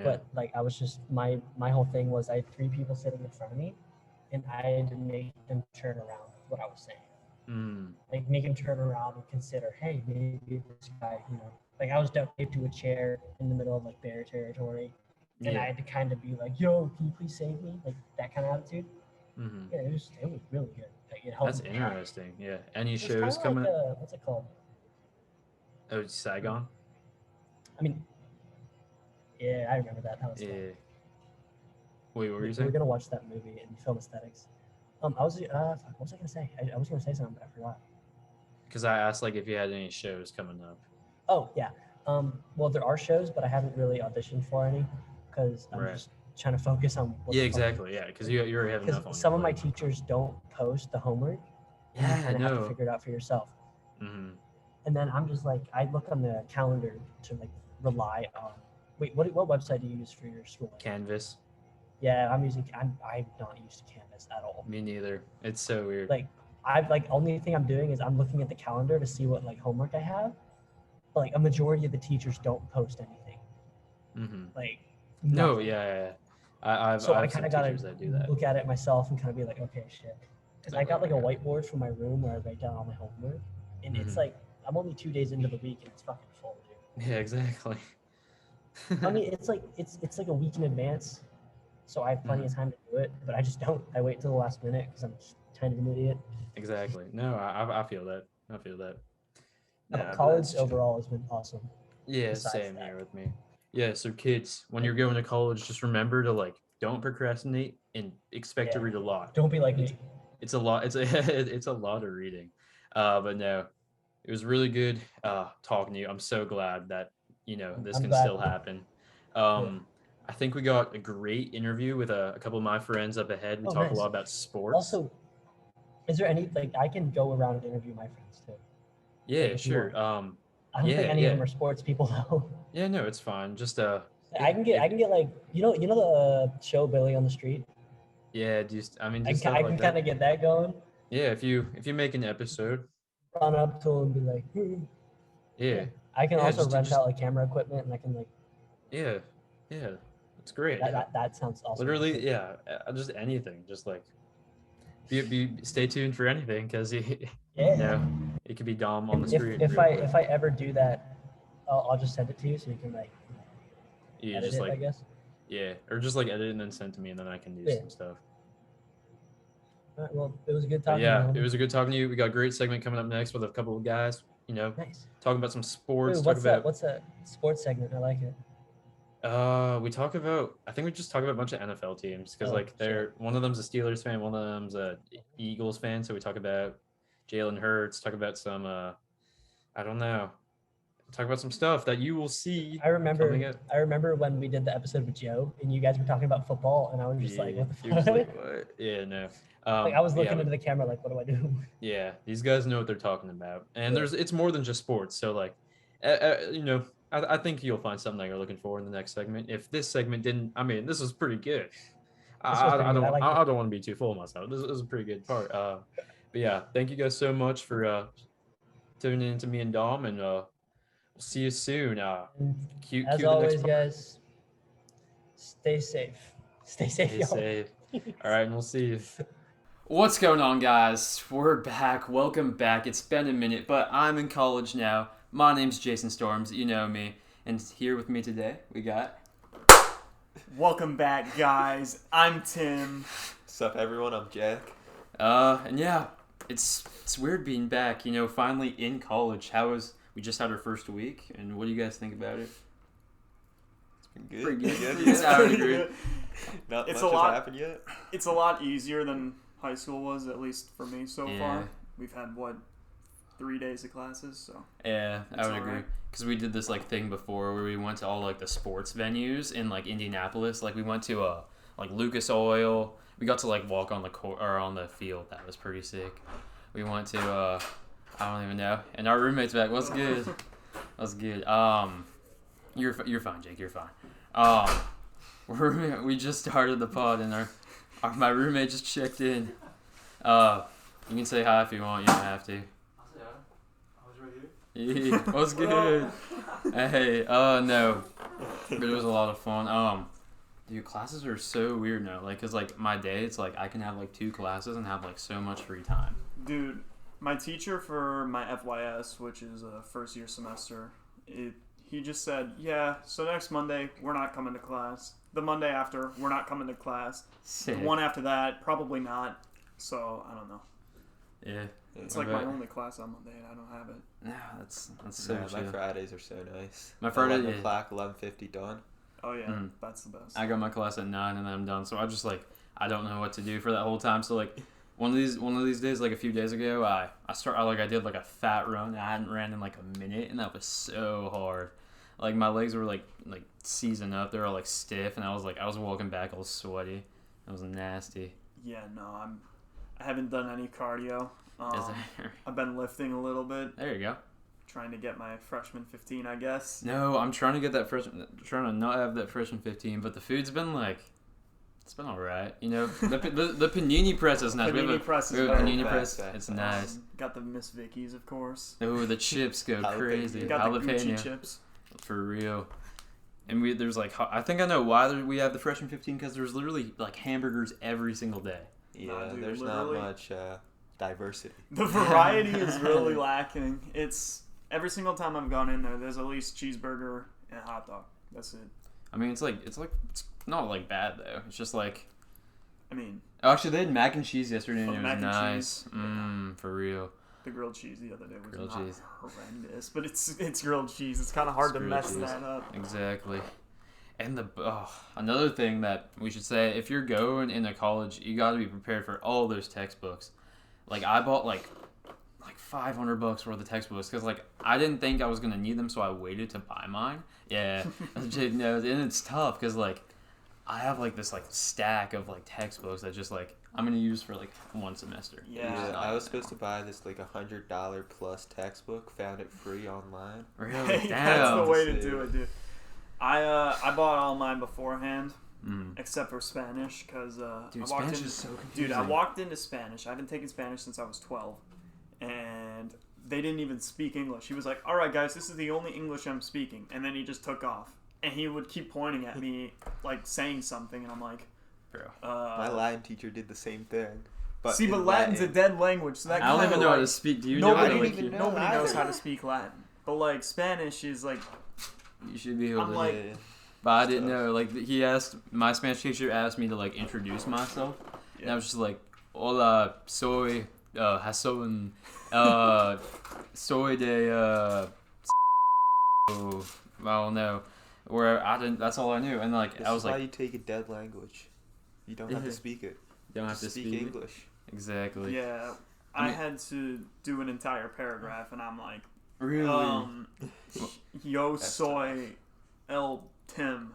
but like I was just my whole thing was I had 3 people sitting in front of me, and I had to make them turn around with what I was saying. Like make him turn around and consider, hey, maybe this guy, like I was duct taped to a chair in the middle of like bear territory, and I had to kind of be like, yo, can you please save me? Like that kind of attitude. Yeah, it was really good. Like, it helped. That's interesting. Yeah. Any It's shows coming? like, what's it called? Oh, Saigon. I mean, yeah, I remember that. That was fun. Wait, what were you We saying? were gonna watch that movie in film aesthetics. What was I gonna say? I was gonna say something, but I forgot. Because I asked like if you had any shows coming up. Oh yeah. Well, there are shows, but I haven't really auditioned for any because I'm just trying to focus on what Yeah, the fuck. exactly. Yeah, because you already have enough on your Because some of my plate. teachers don't post the homework, and you Yeah, kind of have to no. figure it out for yourself. Mm-hmm. And then I'm just like, I look on the calendar to like rely on. Wait, what website do you use for your schooling? Canvas. Yeah, I'm not used to Canvas at all. Me neither. It's so weird. Like I've like only thing I'm doing is I'm looking at the calendar to see what like homework I have. But like a majority of the teachers don't post anything. Mm-hmm. Like No, nothing. yeah. I So I have kind some of gotta teachers that do that. look at it myself and kind of be like, okay, shit. Because I got like a Oh my God. whiteboard for my room where I write down all my homework, and it's Mhm. like I'm only 2 days into the week and it's fucking full, dude. Yeah, exactly. I mean, it's like a week in advance, so I have plenty of time to do it, but I just don't. I wait till the last minute because I'm just kind of an idiot. Exactly. No, I feel that. I feel that. Nah, but College that's true. overall has been awesome. Yeah, besides same that. here with me. Yeah, so kids, when you're going to college, just remember to like don't procrastinate and expect to Yeah. read a lot. Don't be like It's me. it's a lot. It's a it's a lot of reading. But no, it was really good talking to you. I'm so glad that this I'm can glad. still happen. Yeah. I think we got a great interview with a couple of my friends up ahead. We Oh, talk a nice. lot about sports. Also, is there any like I can go around and interview my friends too? Yeah, if you sure. want. I don't think any of them are sports people though. Yeah, no, it's fine. Just I can get like you know the show Billy on the Street. yeah, just I mean I just can, stuff I like can that. kind of get that going. Yeah, if you make an episode, Run up to him and be like, yeah, I can yeah, also just rent out like camera equipment and I can like yeah, it's great. Yeah, that sounds awesome. literally, yeah, just anything. Just like be stay tuned for anything because Yeah. it could be Dom on the If street if real I quick. if I ever do that, I'll just send it to you so you can like You edit just it, like I guess. yeah, or just like edit it and then send to me, and then I can do Yeah. some stuff. All right, well, it was a good But talking. yeah, it was a good talking to you. We got a great segment coming up next with a couple of guys. Nice. Talking about some sports. Wait, Talk about What's that sports segment? I like it. we talk about. I think we just talk about a bunch of NFL teams because Oh, like shit. they're one of them's a Steelers fan, one of them's a Eagles fan. So we talk about Jalen Hurts. Talk about some. I don't know. Talk about some stuff that you will see. I remember coming up. when we did the episode with Joe and you guys were talking about football and I was just like, what the He was fuck? like, what? Yeah, no. Like I was yeah, looking into the camera like, what do I do? Yeah, these guys know what they're talking about, and Yeah. it's more than just sports. So like, I think you'll find something that you're looking for in the next segment. If this segment didn't, I mean, this was pretty good. I don't want to be too full of myself. This is a pretty good part. But yeah, thank you guys so much for tuning in to me and Dom, and we'll see you soon. Cue As the always, next part. guys, stay safe. Stay safe, Stay y'all. safe. All right, and we'll see you. What's going on, guys? We're back. Welcome back. It's been a minute, but I'm in college now. My name's Jason Storms. You know me. And here with me today, we got... Welcome back, guys. I'm Tim. What's up, everyone? I'm Jack. And yeah, it's weird being back, finally in college. We just had our first week, and what do you guys think about it? It's been good. Pretty good. Pretty Yeah, I would agree. Not It's much a lot- has happened yet. It's a lot easier than high school was, at least for me so Yeah. far. We've had, 3 days of classes, so. Yeah, I It's would agree. alright. Because we did this thing before where we went to all the sports venues in Indianapolis. Like we went to Lucas Oil. We got to walk on the court or on the field. That was pretty sick. We went to I don't even know. And our roommate's back. What's good? What's good? You're fine, Jake. You're fine. We just started the pod and my roommate just checked in. You can say hi if you want. You don't have to. Yeah, what's good? Hey, no, but it was a lot of fun. Dude, classes are so weird now. Cause my day, it's I can have 2 classes and have so much free time. Dude, my teacher for my FYS, which is a first year semester, he just said, yeah, so next Monday, we're not coming to class. The Monday after, we're not coming to class. Sick. The one after that, probably not. So, I don't know. Yeah. It's my only class on Monday, and I don't have it. No, that's so Yeah, my chill. Fridays are so nice. My Friday, 11 yeah. o'clock, 11:50 done. Oh, yeah, Mm. that's the best. I got my class at 9 and then I'm done. So I just I don't know what to do for that whole time. So one of these days, a few days ago, I did a fat run. I hadn't ran in a minute, and that was so hard. Like my legs were like seasoned up. They were like stiff, and I was walking back all sweaty. It was nasty. Yeah, no, I haven't done any cardio. Is there? I've been lifting a little bit, There you go. trying to get my freshman 15, I guess. No, I'm trying to get that trying to not have that freshman 15, but the food's been like, it's been alright. You know, the panini press is nice. Panini press is we have a very panini nice. press. Nice. It's nice. Got the Miss Vickies, of course. Oh, the chips go Jalapeno. crazy. Got the Gucci Jalapeno. chips. For real. And there's like, I think I know why we have the freshman 15, because there's literally like hamburgers every single day. Yeah, Nah, dude, there's literally. not much diversity. The variety is really lacking. It's every single time I've gone in there, there's at least cheeseburger and hot dog. That's it. I mean, it's not like bad though. It's just like, I mean, oh, actually they had mac and cheese yesterday and Oh, it was mac and nice. cheese. For real. the grilled cheese the other day was Grilled not cheese. horrendous, but it's grilled cheese. It's kind of hard It's to grilled mess cheese. that up. Exactly. And another thing that we should say, if you're going into college, you got to be prepared for all those textbooks. Like I bought like $500 worth of textbooks because like I didn't think I was gonna need them, so I waited to buy mine. Yeah, no, and it's tough because like I have like this like stack of like textbooks that just like I'm gonna use for like one semester. Yeah. I was supposed to buy this like $100 plus textbook. Found it free online. Really? Hey, Damn. that's the way to Dude. do it, dude. I bought all mine beforehand, Mm. except for Spanish, because Dude, I walked Spanish in. is so confusing. Dude, I walked into Spanish. I haven't taken Spanish since I was 12, and they didn't even speak English. He was like, "All right, guys, this is the only English I'm speaking," and then he just took off. And he would keep pointing at me, like saying something, and I'm like, Bro. My Latin teacher did the same thing. But "See, in but Latin's a dead language, so that I don't kinda, even know how like, to speak. Do you nobody, know? I Like, don't even know nobody knows either. how to speak Latin, but like Spanish is like, you should be able I'm to. like- Yeah. But I didn't know. Like my Spanish teacher asked me to like introduce myself, and I was just like, "Hola, soy Hassan, soy de I don't know." Where I didn't. That's all I knew, and like This I was is why like, you take a dead language. You don't have to speak it. "Don't have to Just speak it." English. Exactly. yeah. I I mean- had to do an entire paragraph, and I'm like, Really? yo That's soy el Tim.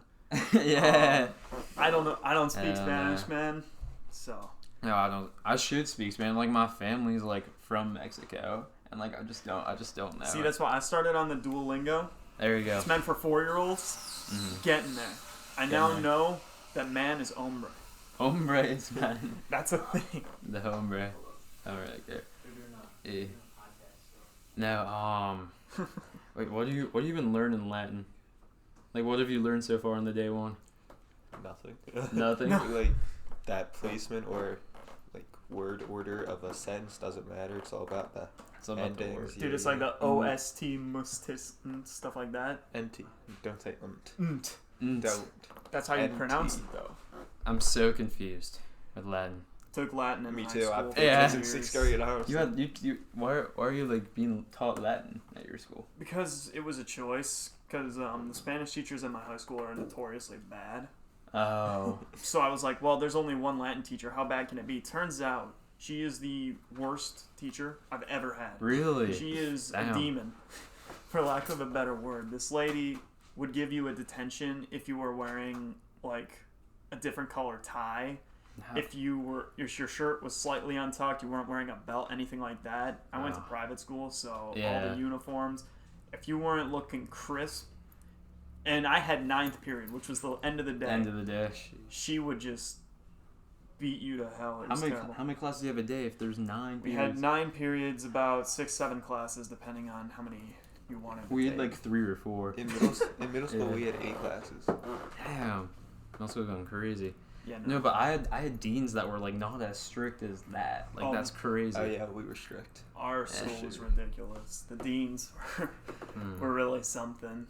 Yeah. I don't know. I don't speak I don't Spanish, know. man. So No, I don't. I should speak Spanish. Like my family's like from Mexico, and like I just don't know. see, that's why I started on the Duolingo. There you go. It's meant for 4-year-olds. Mhm. Getting there. I Getting now there. know that man is hombre. Hombre is man. That's a thing. The hombre. Hombre right there. Eh. No, wait, what do you even learn in Latin? Like, what have you learned so far on the day one? Nothing. Nothing. Like that placement or like word order of a sentence doesn't matter. It's all about the It's all about the endings. word. Dude, it's like the OST, mustis, and stuff like that. empty. Don't say Nt. Don't. That's how you NT. pronounce it, though. I'm so confused with Latin. Took Latin in Me high too. I school. picked Yeah. this in 6th grade. I was You had why are you like being taught Latin at your school? Because it was a choice. Because the Spanish teachers in my high school are notoriously bad. Oh. So I was like, well, there's only one Latin teacher. How bad can it be? Turns out she is the worst teacher I've ever had. Really? She is Damn. a demon, for lack of a better word. This lady would give you a detention if you were wearing like a different color tie. If your shirt was slightly untucked, you weren't wearing a belt, anything like that. I went to Oh. private school, so all Yeah. the uniforms. If you weren't looking crisp, and I had 9th period, which was the end of the day. End of the day. She would just beat you to hell. It How was many terrible. classes do you have a day if there's 9 We periods? had 9 periods, about 6-7 classes, depending on how many you wanted to We had take. like 3 or 4. in middle school. Yeah. We had 8 classes. Damn. Also going crazy. Yeah, No, but I had deans that were like not as strict as that. Like Oh. that's crazy. Oh yeah, we were strict. Our school shit. was ridiculous. The deans Mm, were really something.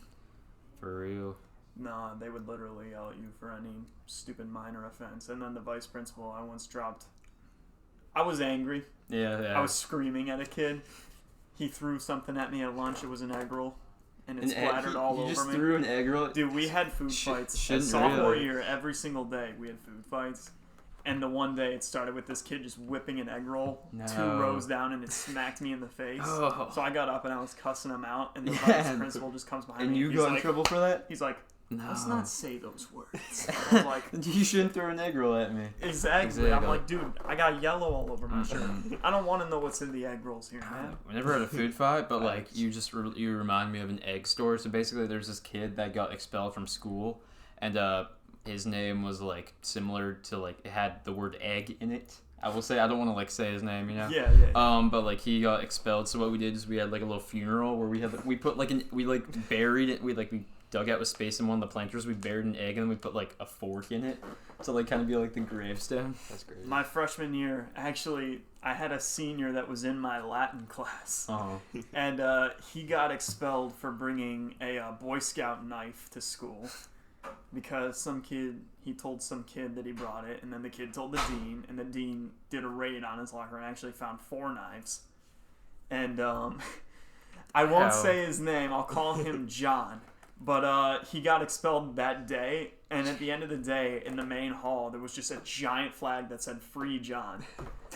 for real. Nah, they would literally yell at you for any stupid minor offense. And then the vice principal, I once dropped. I was angry. Yeah, yeah. I was screaming at a kid. He threw something at me at lunch. It was an egg roll. And it An egg- splattered all you over just me. threw an egg roll. Dude, we had food fights. shouldn't Sophomore really. year, every single day we had food fights. And the one day it started with this kid just whipping an egg roll 2 rows down, and it smacked me in the face. Oh. So I got up and I was cussing him out, and the Yeah, vice principal just comes behind And me. you He's got in like, trouble for that? He's like, let's No. not say those words. I was like, You shouldn't throw an egg roll at me. exactly. I'm like, dude, I got yellow all over my shirt. Mhm. I don't want to know what's in the egg rolls here, man. We never had a food fight, but like Facts. you just you remind me of an egg store. So basically, there's this kid that got expelled from school, and his name was like similar to like it had the word egg in it. I will say I don't want to like say his name, you know. Yeah. But like he got expelled. So what we did is we had like a little funeral where we put like we buried it. We dug out with space in one of the planters. We buried an egg and then we put like a fork in it to like kind of be like the gravestone. That's great. My freshman year, actually, I had a senior that was in my Latin class. Oh. And he got expelled for bringing a Boy Scout knife to school because he told some kid that he brought it, and then the kid told the dean, and the dean did a raid on his locker and actually found 4 knives. And I won't say his name. I'll call him John. But he got expelled that day, and at the end of the day, in the main hall, there was just a giant flag that said "Free John."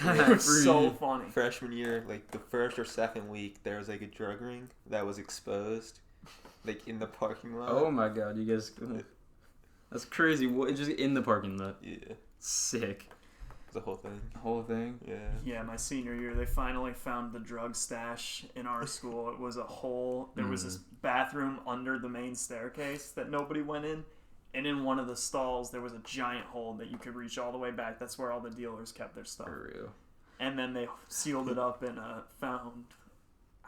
It was so funny. Freshman year, like the first or second week, there was like a drug ring that was exposed, like in the parking lot. Oh my god, you guys. That's crazy. What, just in the parking lot. Yeah, Sick. the whole thing. The whole thing. Yeah. Yeah, my senior year, they finally found the drug stash in our school. It was a hole. There was this bathroom under the main staircase that nobody went in. And in one of the stalls, there was a giant hole that you could reach all the way back. That's where all the dealers kept their stuff. For real. And then they sealed it up and found,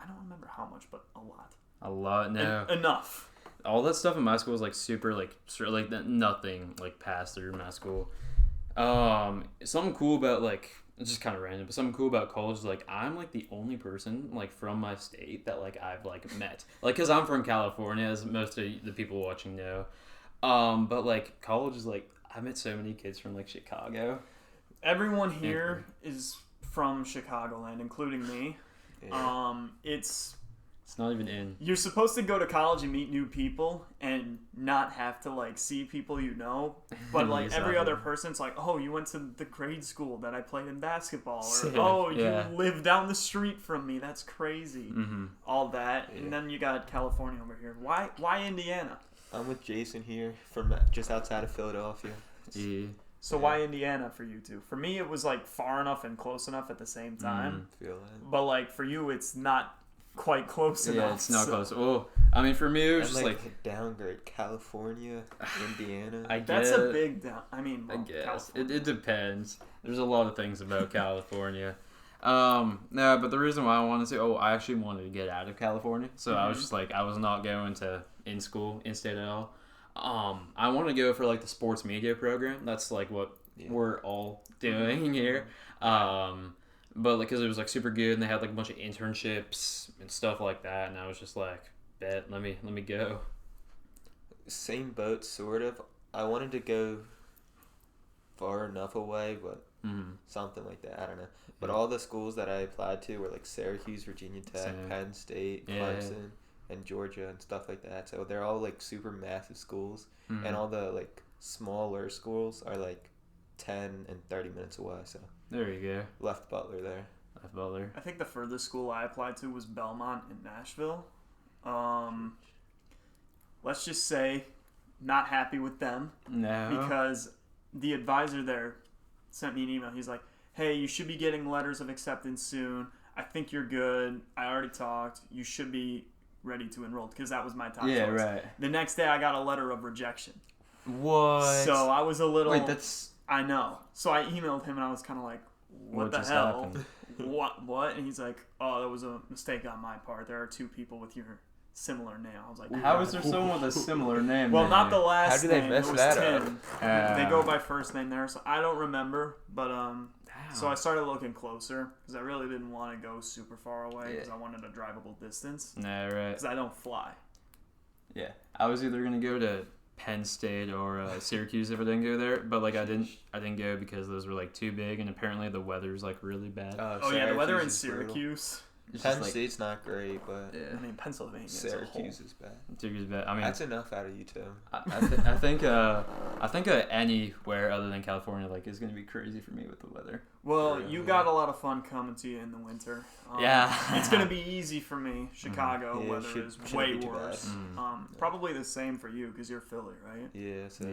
I don't remember how much, but a lot. A lot. No. Enough. All that stuff in my school was like super like nothing like passed through my school. Something cool about like it's just kind of random, but something cool about college is like I'm like the only person like from my state that like I've like met, like because I'm from California, as most of the people watching know. But like college is like I met so many kids from like Chicago. Everyone here is from Chicagoland, including me. Yeah. It's not even in. You're supposed to go to college and meet new people and not have to like see people you know, but like every Exactly. other person's like, oh, you went to the grade school that I played in basketball, or Sick. oh, Yeah. you live down the street from me. That's crazy. Mm-hmm. All that, Yeah. and then you got California over here. Why Indiana? I'm with Jason here from just outside of Philadelphia. Yeah. So Yeah. why Indiana for you two? For me, it was like far enough and close enough at the same time, Feel that. but like for you, it's not quite close enough. Yeah, it's not so- close. Oh, I mean, for me, it was And just like like downgrade, California, Indiana. I guess. That's a big down. I mean, I well, guess California. it depends. There's a lot of things about California. No, but the reason why I wanted to, I actually wanted to get out of California, so I was just like, I was not going to in-state at all. I want to go for like the sports media program. That's like what we're all doing here. But like, cause it was like super good, and they had like a bunch of internships and stuff like that, and I was just like, bet, let me go. Same boat, sort of. I wanted to go far enough away, but something like that. I don't know. But all the schools that I applied to were like Syracuse, Virginia Tech, Same. Penn State, Yeah. Clemson, and Georgia and stuff like that. So they're all like super massive schools, and all the like smaller schools are like 10 and 30 minutes away. So There you go. left Butler there. Left Butler. I think the furthest school I applied to was Belmont in Nashville. Let's just say, not happy with them No. because the advisor there sent me an email. He's like, "Hey, you should be getting letters of acceptance soon. I think you're good. I already talked. You should be ready to enroll," because that was my top Yeah, choice. right. The next day, I got a letter of rejection. What? So I was a little. Wait, that's I know. So I emailed him and I was kind of like, what the just hell? happened? What? And he's like, oh, that was a mistake on my part. There are 2 people with your similar name. I was like, How is there someone with a similar name? well, than not you? the last How do they name. mess it was that Tim. up? They go by first name there, so I don't remember. But Damn. so I started looking closer because I really didn't want to go super far away because Yeah. I wanted a drivable distance No, right. because I don't fly. Yeah, I was either gonna go to Penn State or Syracuse if I didn't go there, but like I didn't go because those were like too big, and apparently the weather's like really bad. Oh yeah, the weather in Syracuse It's Penn just like, State's not great, but yeah. I mean, Pennsylvania as a Syracuse whole. is bad. Syracuse is bad. I mean, That's enough out of you two. I think anywhere other than California like is gonna be crazy for me with the weather. Well, Yeah. you got a lot of fun coming to you in the winter. Yeah. It's gonna be easy for me. Chicago Yeah, weather is shouldn't way be too bad. worse. Probably the same for you because you're Philly, right? Yeah, so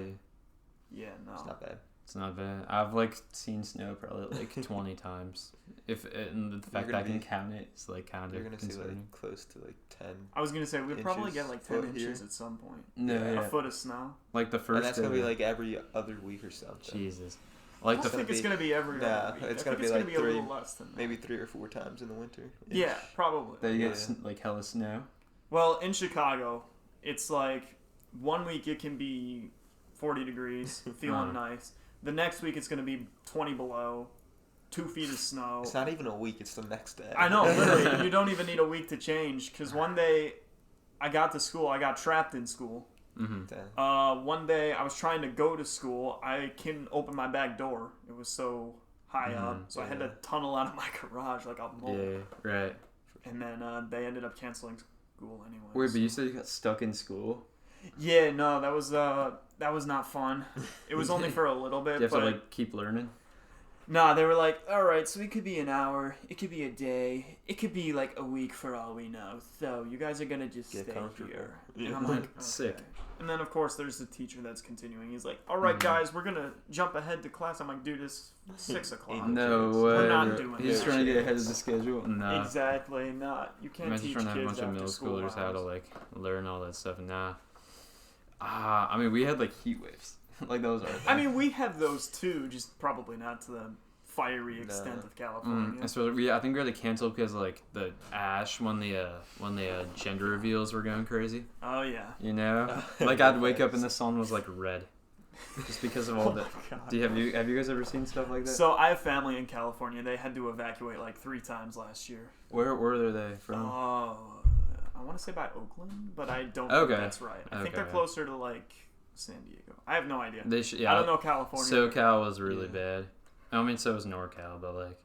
Yeah, no. it's not bad. It's not bad. I've like seen snow probably like 20 times. And the fact that I can count it is like kind You're of gonna see concerning. like close to like 10. I was gonna say we'd probably inches, get like 10 foot inches here. at some point. No, Yeah. yeah. A foot of snow. Like the first. And that's gonna be like every other week or something. Jesus. I Like don't the think it's be- gonna be every Nah, other week. it's I gonna think be it's like gonna be a little three- less than that. Maybe 3 or 4 times in the winter. Yeah, probably. that you Yeah. get like hella snow. Well, in Chicago, it's like 1 week it can be 40 degrees, feeling nice. The next week it's gonna be 20 below, 2 feet of snow. It's not even a week. It's the next day. I know, literally. You don't even need a week to change. Because one day I got to school, I got trapped in school. Mm-hmm. Damn. One day I was trying to go to school. I couldn't open my back door. It was so high up. So I had to Yeah. tunnel out of my garage like a mole. Yeah, right. And then they ended up canceling school anyway. Wait, but you said you got stuck in school? Yeah, no, that was not fun. It was only for a little bit. You have but to like keep learning? nah, they were like, all right, so it could be an hour, it could be a day, it could be like a week for all we know. So you guys are gonna just Get stay comfortable. here. Yeah. And I'm like, Sick. okay. And then of course there's the teacher that's continuing. He's like, all right, guys, we're gonna jump ahead to class. I'm like, dude, it's 6 o'clock. No way. We're not doing He's that. trying to get ahead of the schedule? No. Exactly, not. You can't Imagine teach trying to have a kids bunch of after middle school schoolers how to hours. like learn all that stuff. Nah. I mean, we had like heat waves. Like those are. I mean, we have those too, just probably not to the fiery extent of California. Especially, I think we had to cancel because like the ash when the gender reveals were going crazy. Oh yeah. You know, like I'd wake up and the sun was like red, just because of all the. God. Have you guys ever seen stuff like that? So I have family in California. They had to evacuate like 3 times last year. Where are they from? Oh, I want to say by Oakland, but I don't Okay. think that's right. I think they're Okay. closer to like San Diego. I have no idea. They should. Yeah, I don't know California. SoCal was really Yeah. bad. I mean, so was NorCal, but like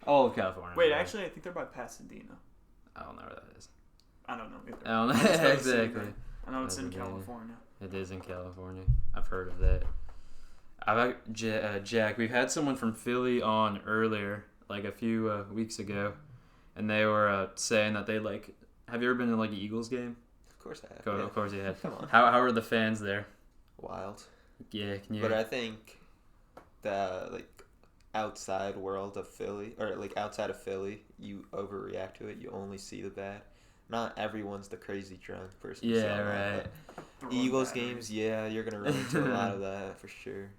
all of California. Wait, was bad. actually, I think they're by Pasadena. I don't know where that is. I don't know either. I don't know It's not the same exactly. thing. I know it's in Pasadena. California. It is in California. I've heard of that. Jack, we've had someone from Philly on earlier, like a few weeks ago, and they were saying that they like. Have you ever been to like an Eagles game? Of course I have. Go, yeah. Of course you have. Come on. How are the fans there? Wild. Yeah, can you? But I think the like outside world of Philly, or like outside of Philly, you overreact to it. You only see the bad. Not everyone's the crazy drunk person. Yeah, selling out, right. but Throwing Eagles batteries. games, yeah, you're gonna run into a lot of that for sure.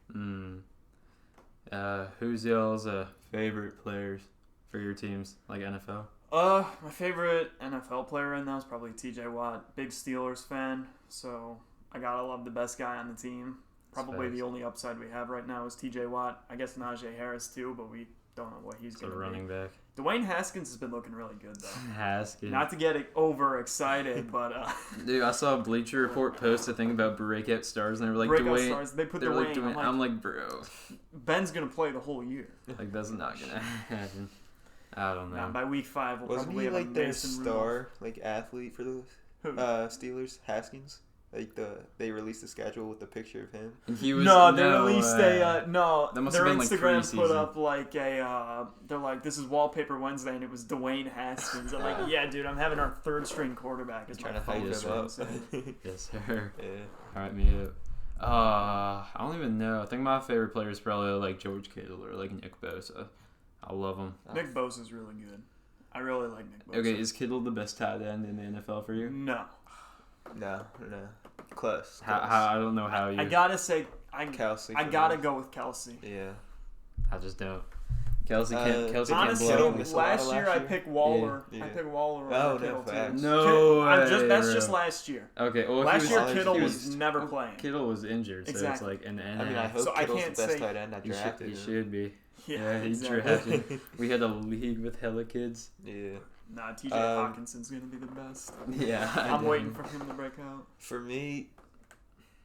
Who's y'all's favorite players for your teams, like NFL? My favorite NFL player right now is probably TJ Watt. Big Steelers fan, so I gotta love the best guy on the team. Probably Facts. the only upside we have right now is TJ Watt. I guess Najee Harris too, but we don't know what he's The gonna running be. back. Dwayne Haskins has been looking really good though. Haskins. Not to get overexcited, but Dude, I saw a Bleacher Report post a thing about breakout stars, and they were like, breakout Dwayne. stars. They put They're Dwayne. like, Dwayne. I'm I'm like, like, bro, Ben's gonna play the whole year. like that's not gonna happen. I don't know. Now, by week 5, we'll Wasn't probably he have like a their Mason Rudolph. star like athlete for the Who? Steelers? Haskins. Like they released a schedule with the picture of him. And he was No, they released way. a no. That must Their have been, like, Instagram put preseason. up like a. They're like, this is Wallpaper Wednesday, and it was Dwayne Haskins. I'm like, yeah, dude, I'm having our 3rd string quarterback as my Trying to hype focus. him him up. So- Yes, sir. Yeah. All right, me up. I don't even know. I think my favorite player is probably like George Kittle or like Nick Bosa. I love him. Nick Bosa's really good. I really like Nick Bosa. Okay, is Kittle the best tight end in the NFL for you? No, No. Close. How I don't know how you. I gotta say, Kelsey. I for gotta me. go with Kelsey. Yeah. I just don't. Kelsey can't. Kelsey can't Honestly, blow. Missed a lot last last year I year? picked Waller. Yeah. I picked Waller Oh, over no Kittle too. facts. No That's way, just bro. last year. Okay, well, Last he year was, Kittle he was never playing. Kittle was injured, so Exactly. it's like an I mean, I hope So I Kittle's can't the best say- tight end I He drafted. should, he should be. Yeah, he exactly. drafted. We had a league with hella kids. Yeah. Nah, TJ Hawkinson's gonna be the best. Yeah, I'm waiting for him to break out. For me,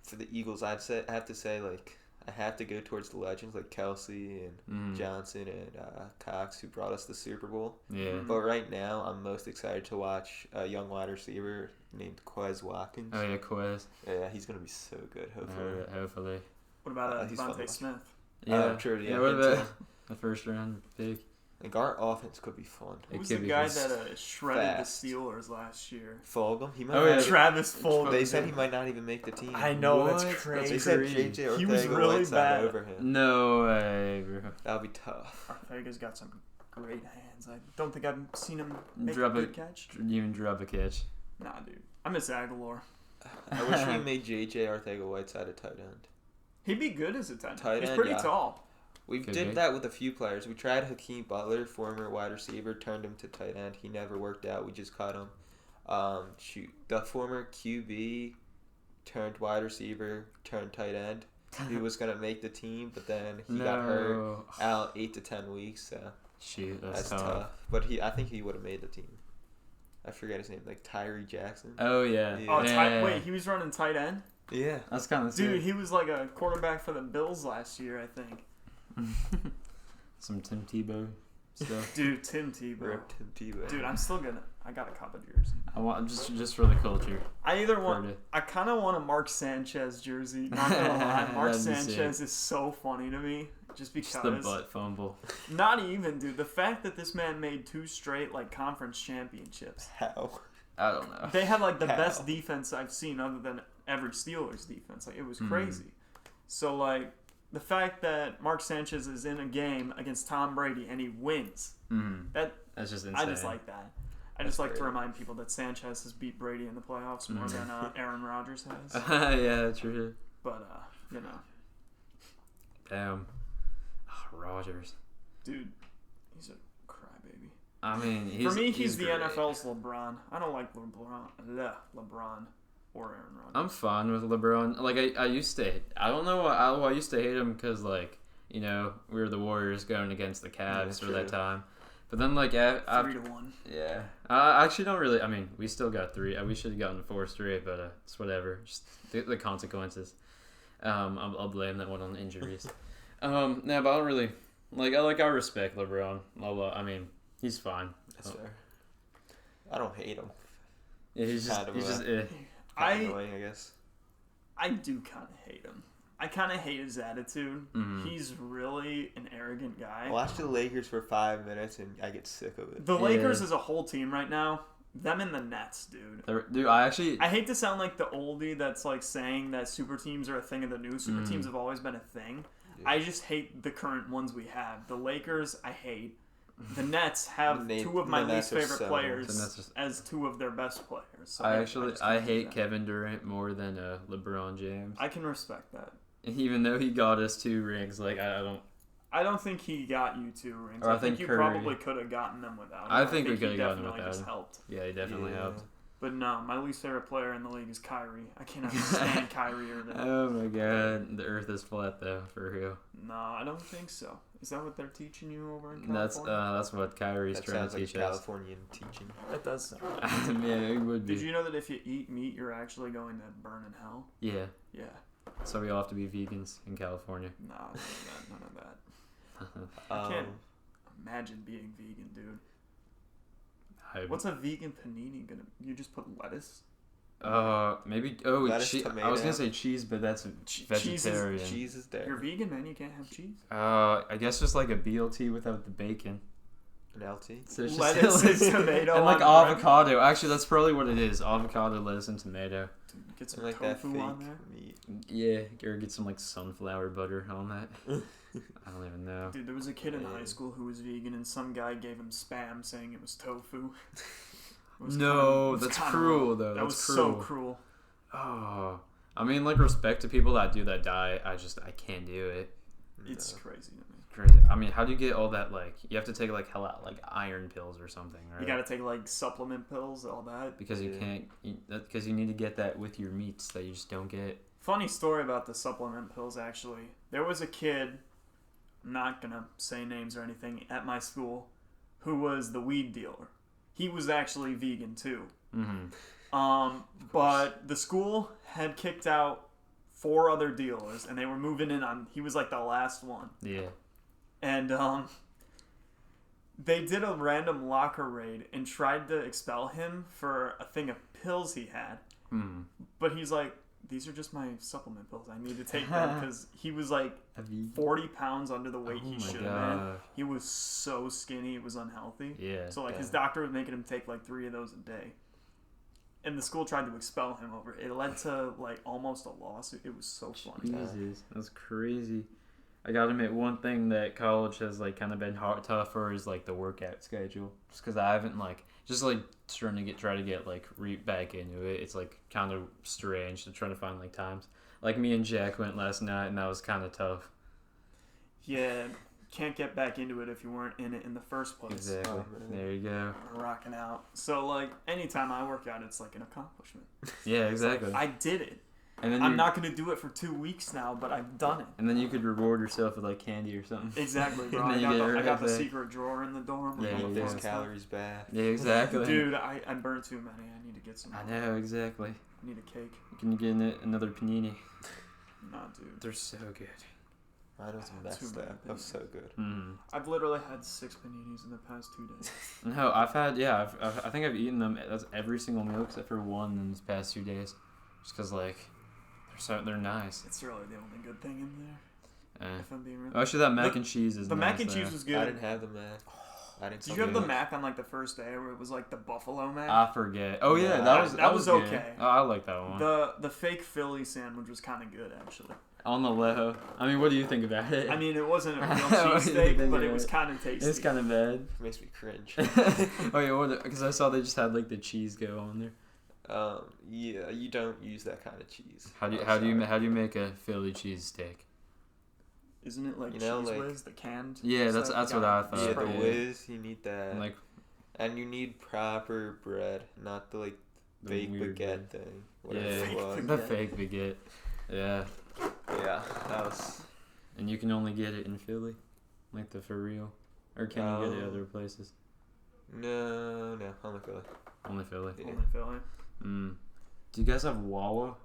for the Eagles, I have to say like I have to go towards the legends like Kelsey and Johnson and Cox, who brought us the Super Bowl. Yeah. But right now, I'm most excited to watch a young wide receiver named Quez Watkins. Oh yeah, Quiz. Yeah, he's gonna be so good. Hopefully. Hopefully. What about he's fun to Devontae watch. Smith? Yeah. True. Yeah. What him about too. the first round pick? Like our offense could be fun. It Who's could the be guy fun. that shredded Fast. the Steelers last year? Fulgham. He might. Oh, not yeah. even- Travis Fulgham. They said he might not even make the team. I know, that's What? crazy. They said Crazy. JJ Ortega He was really Whiteside bad. over him. No way, bro. That'll be tough. Ortega's got some great hands. I don't think I've seen him make Drop a it. good catch. Even drop a catch. Nah, dude. I miss Aguilar. I wish we made JJ Ortega Whiteside a tight end. He'd be good as a tight end. Tight He's end, pretty yeah. tall. We Could did be. that with a few players. We tried Hakeem Butler, former wide receiver, turned him to tight end. He never worked out. We just cut him. The former QB turned wide receiver, turned tight end. He was gonna make the team, but then he got hurt out 8 to 10 weeks. So Shoot, that's that's tough. But I think he would have made the team. I forget his name, like Tyree Jackson. Oh yeah. Yeah. Oh, yeah. wait, he was running tight end? Yeah. That's kind of Dude, he was like a quarterback for the Bills last year, I think. Some Tim Tebow stuff. Dude, Tim Tebow. Rip Tim Tebow. Dude, I got a cup of jersey. I want just for the culture. I either want, Heard it. I kind of want a Mark Sanchez jersey. Not gonna lie, Mark That'd be Sanchez is so funny to me. Just because. Just the butt fumble. Not even, dude. The fact that this man made 2 straight like conference championships. How? I don't know. They had like the How? best defense I've seen other than every Steelers defense. Like it was Hmm. crazy. So like the fact that Mark Sanchez is in a game against Tom Brady and he wins. That's just insane. I just like that. I That's just like to great. remind people that Sanchez has beat Brady in the playoffs more than Aaron Rodgers has. Yeah, true. But you know, Damn. Oh, Rodgers. dude, he's a crybaby. I mean, For me, he's the great. NFL's LeBron. I don't like LeBron or Aaron Rodgers. I'm fine with LeBron. Like I used to. I don't know. I used to hate him because like we were the Warriors going against the Cavs for true. that time. But then like 3-1. yeah, I actually don't really. I mean, we still got 3. We should have gotten 4 straight, but it's whatever. Just the consequences. I'll blame that one on injuries. No, but I don't really I respect LeBron. I mean, he's fine. That's fair. I don't hate him. Yeah, he's just Kind of he's a- just Kind of annoying, I guess. I do kind of hate him. I kind of hate his attitude. He's really an arrogant guy. I watched the Lakers for 5 minutes and I get sick of it. The Lakers as a whole team right now, them and the Nets, dude. dude. I hate to sound like the oldie that's like saying that super teams are a thing of the new. Super teams have always been a thing. Yeah. I just hate the current ones we have. The Lakers, I hate. The Nets have The 2 of my the Nets least are favorite so players The Nets just- as 2 of their best players. So I just can't hate do that. Kevin Durant more than LeBron James. I can respect that. Even though he got us 2 rings, like I don't think he got you 2 rings. Or I I think think you Curry. probably could have gotten them without him. I think we he could have gotten them definitely without just him. helped. Yeah, he definitely Yeah. helped. But no, my least favorite player in the league is Kyrie. I cannot stand Kyrie Irving. Oh my god, the Earth is flat though, for real. No, I don't think so. Is that what they're teaching you over in California? That's what Kyrie's That trying sounds to like teach us. Californian teaching. That does sound. Yeah, it would be. Did you know that if you eat meat, you're actually going to burn in hell? Yeah, Yeah. so we all have to be vegans in California. Nah, none of that. I can't imagine being vegan, dude. What's a vegan panini gonna? You just put lettuce? Maybe Lettuce, cheese. I tomato. was gonna say cheese, but that's vegetarian. Cheese is there. You're vegan, man. You can't have cheese. I guess just like a BLT without the bacon. An LT. So it's Lettuce and tomato and like on bread. avocado. Actually, that's probably what it is. Avocado, lettuce, and tomato. Get some Like that tofu fake on there. meat. Yeah, or get some like sunflower butter on that. I don't even know. Dude, there was a kid in Yeah. high school who was vegan, and some guy gave him spam saying it was tofu. It was No, it was that's kinda cruel, wrong. though. That That's was so cruel. cruel. Oh, I mean, like respect to people that do that diet. I can't do it. It's No. crazy to me. Crazy. I mean, how do you get all that? Like, you have to take like iron pills or something, right? You gotta take like supplement pills, all that. because you Yeah. can't. Because you need to get that with your meats that you just don't get. Funny story about the supplement pills, actually. There was a kid, I'm not gonna say names or anything, at my school, who was the weed dealer. He was actually vegan too. Mm-hmm. But the school had kicked out 4 other dealers, and they were moving in on. He was like the last one, Yeah. and they did a random locker raid and tried to expel him for a thing of pills he had. But he's like, these are just my supplement pills. I need to take them because he was like 40 pounds under the weight he should have been. He was so skinny, it was unhealthy. Yeah. So like his doctor was making him take like 3 of those a day. And the school tried to expel him over it. It led to like almost a lawsuit. It was so funny. Jesus, that's crazy. I gotta admit, one thing that college has like kind of been tough for is like the workout schedule. Just because I haven't like just like trying to try to get like back into it. It's like kind of strange to try to find like times. Like me and Jack went last night, and that was kind of tough. Yeah, can't get back into it if you weren't in it in the first place. Exactly. There you go. Rocking out. So like anytime I work out, it's like an accomplishment. Yeah, exactly. I did it. And then I'm not going to do it for 2 weeks now, but I've done it. And then you could reward yourself with like candy or something. Exactly, bro. And then I got the secret drawer in the dorm. Yeah, Eat those calories back. Yeah, exactly. Dude, I burned too many. I need to get some more. I know, exactly. I need a cake. Can you get another panini? Nah, dude. They're so good. Mine was messed up. That was so good. I've literally had 6 paninis in the past 2 days. No, I've had, I think I've eaten them. That's every single meal except for one in these past 2 days. Just because, like, they're nice. It's really the only good thing in there. If I'm being real. Actually, that mac and cheese is the nice. mac and cheese was good. I didn't have the mac. Did you have the mac on like the first day where it was like the buffalo mac? I forget. Oh yeah, that was okay. Good. Oh, I like that one. The fake Philly sandwich was kind of good actually. On the Leho. I mean, what do you think about it? I mean, it wasn't a real cheesesteak, but it was kind of tasty. It's kind of bad. It makes me cringe. Oh yeah, because I saw they just had like the cheese go on there. Yeah, you don't use that kind of cheese. How do you make a Philly cheesesteak? Isn't it like Cheese Whiz, the canned? Yeah, that's what I thought. Yeah, the Whiz, you need that. Like, and you need proper bread, not the like fake baguette thing. Whatever it was. The fake baguette. Yeah. Yeah, that was. And you can only get it in Philly, like the for real, or can you get it other places? No, only Philly. Only Philly. Yeah. Only Philly. Do you guys have Wawa?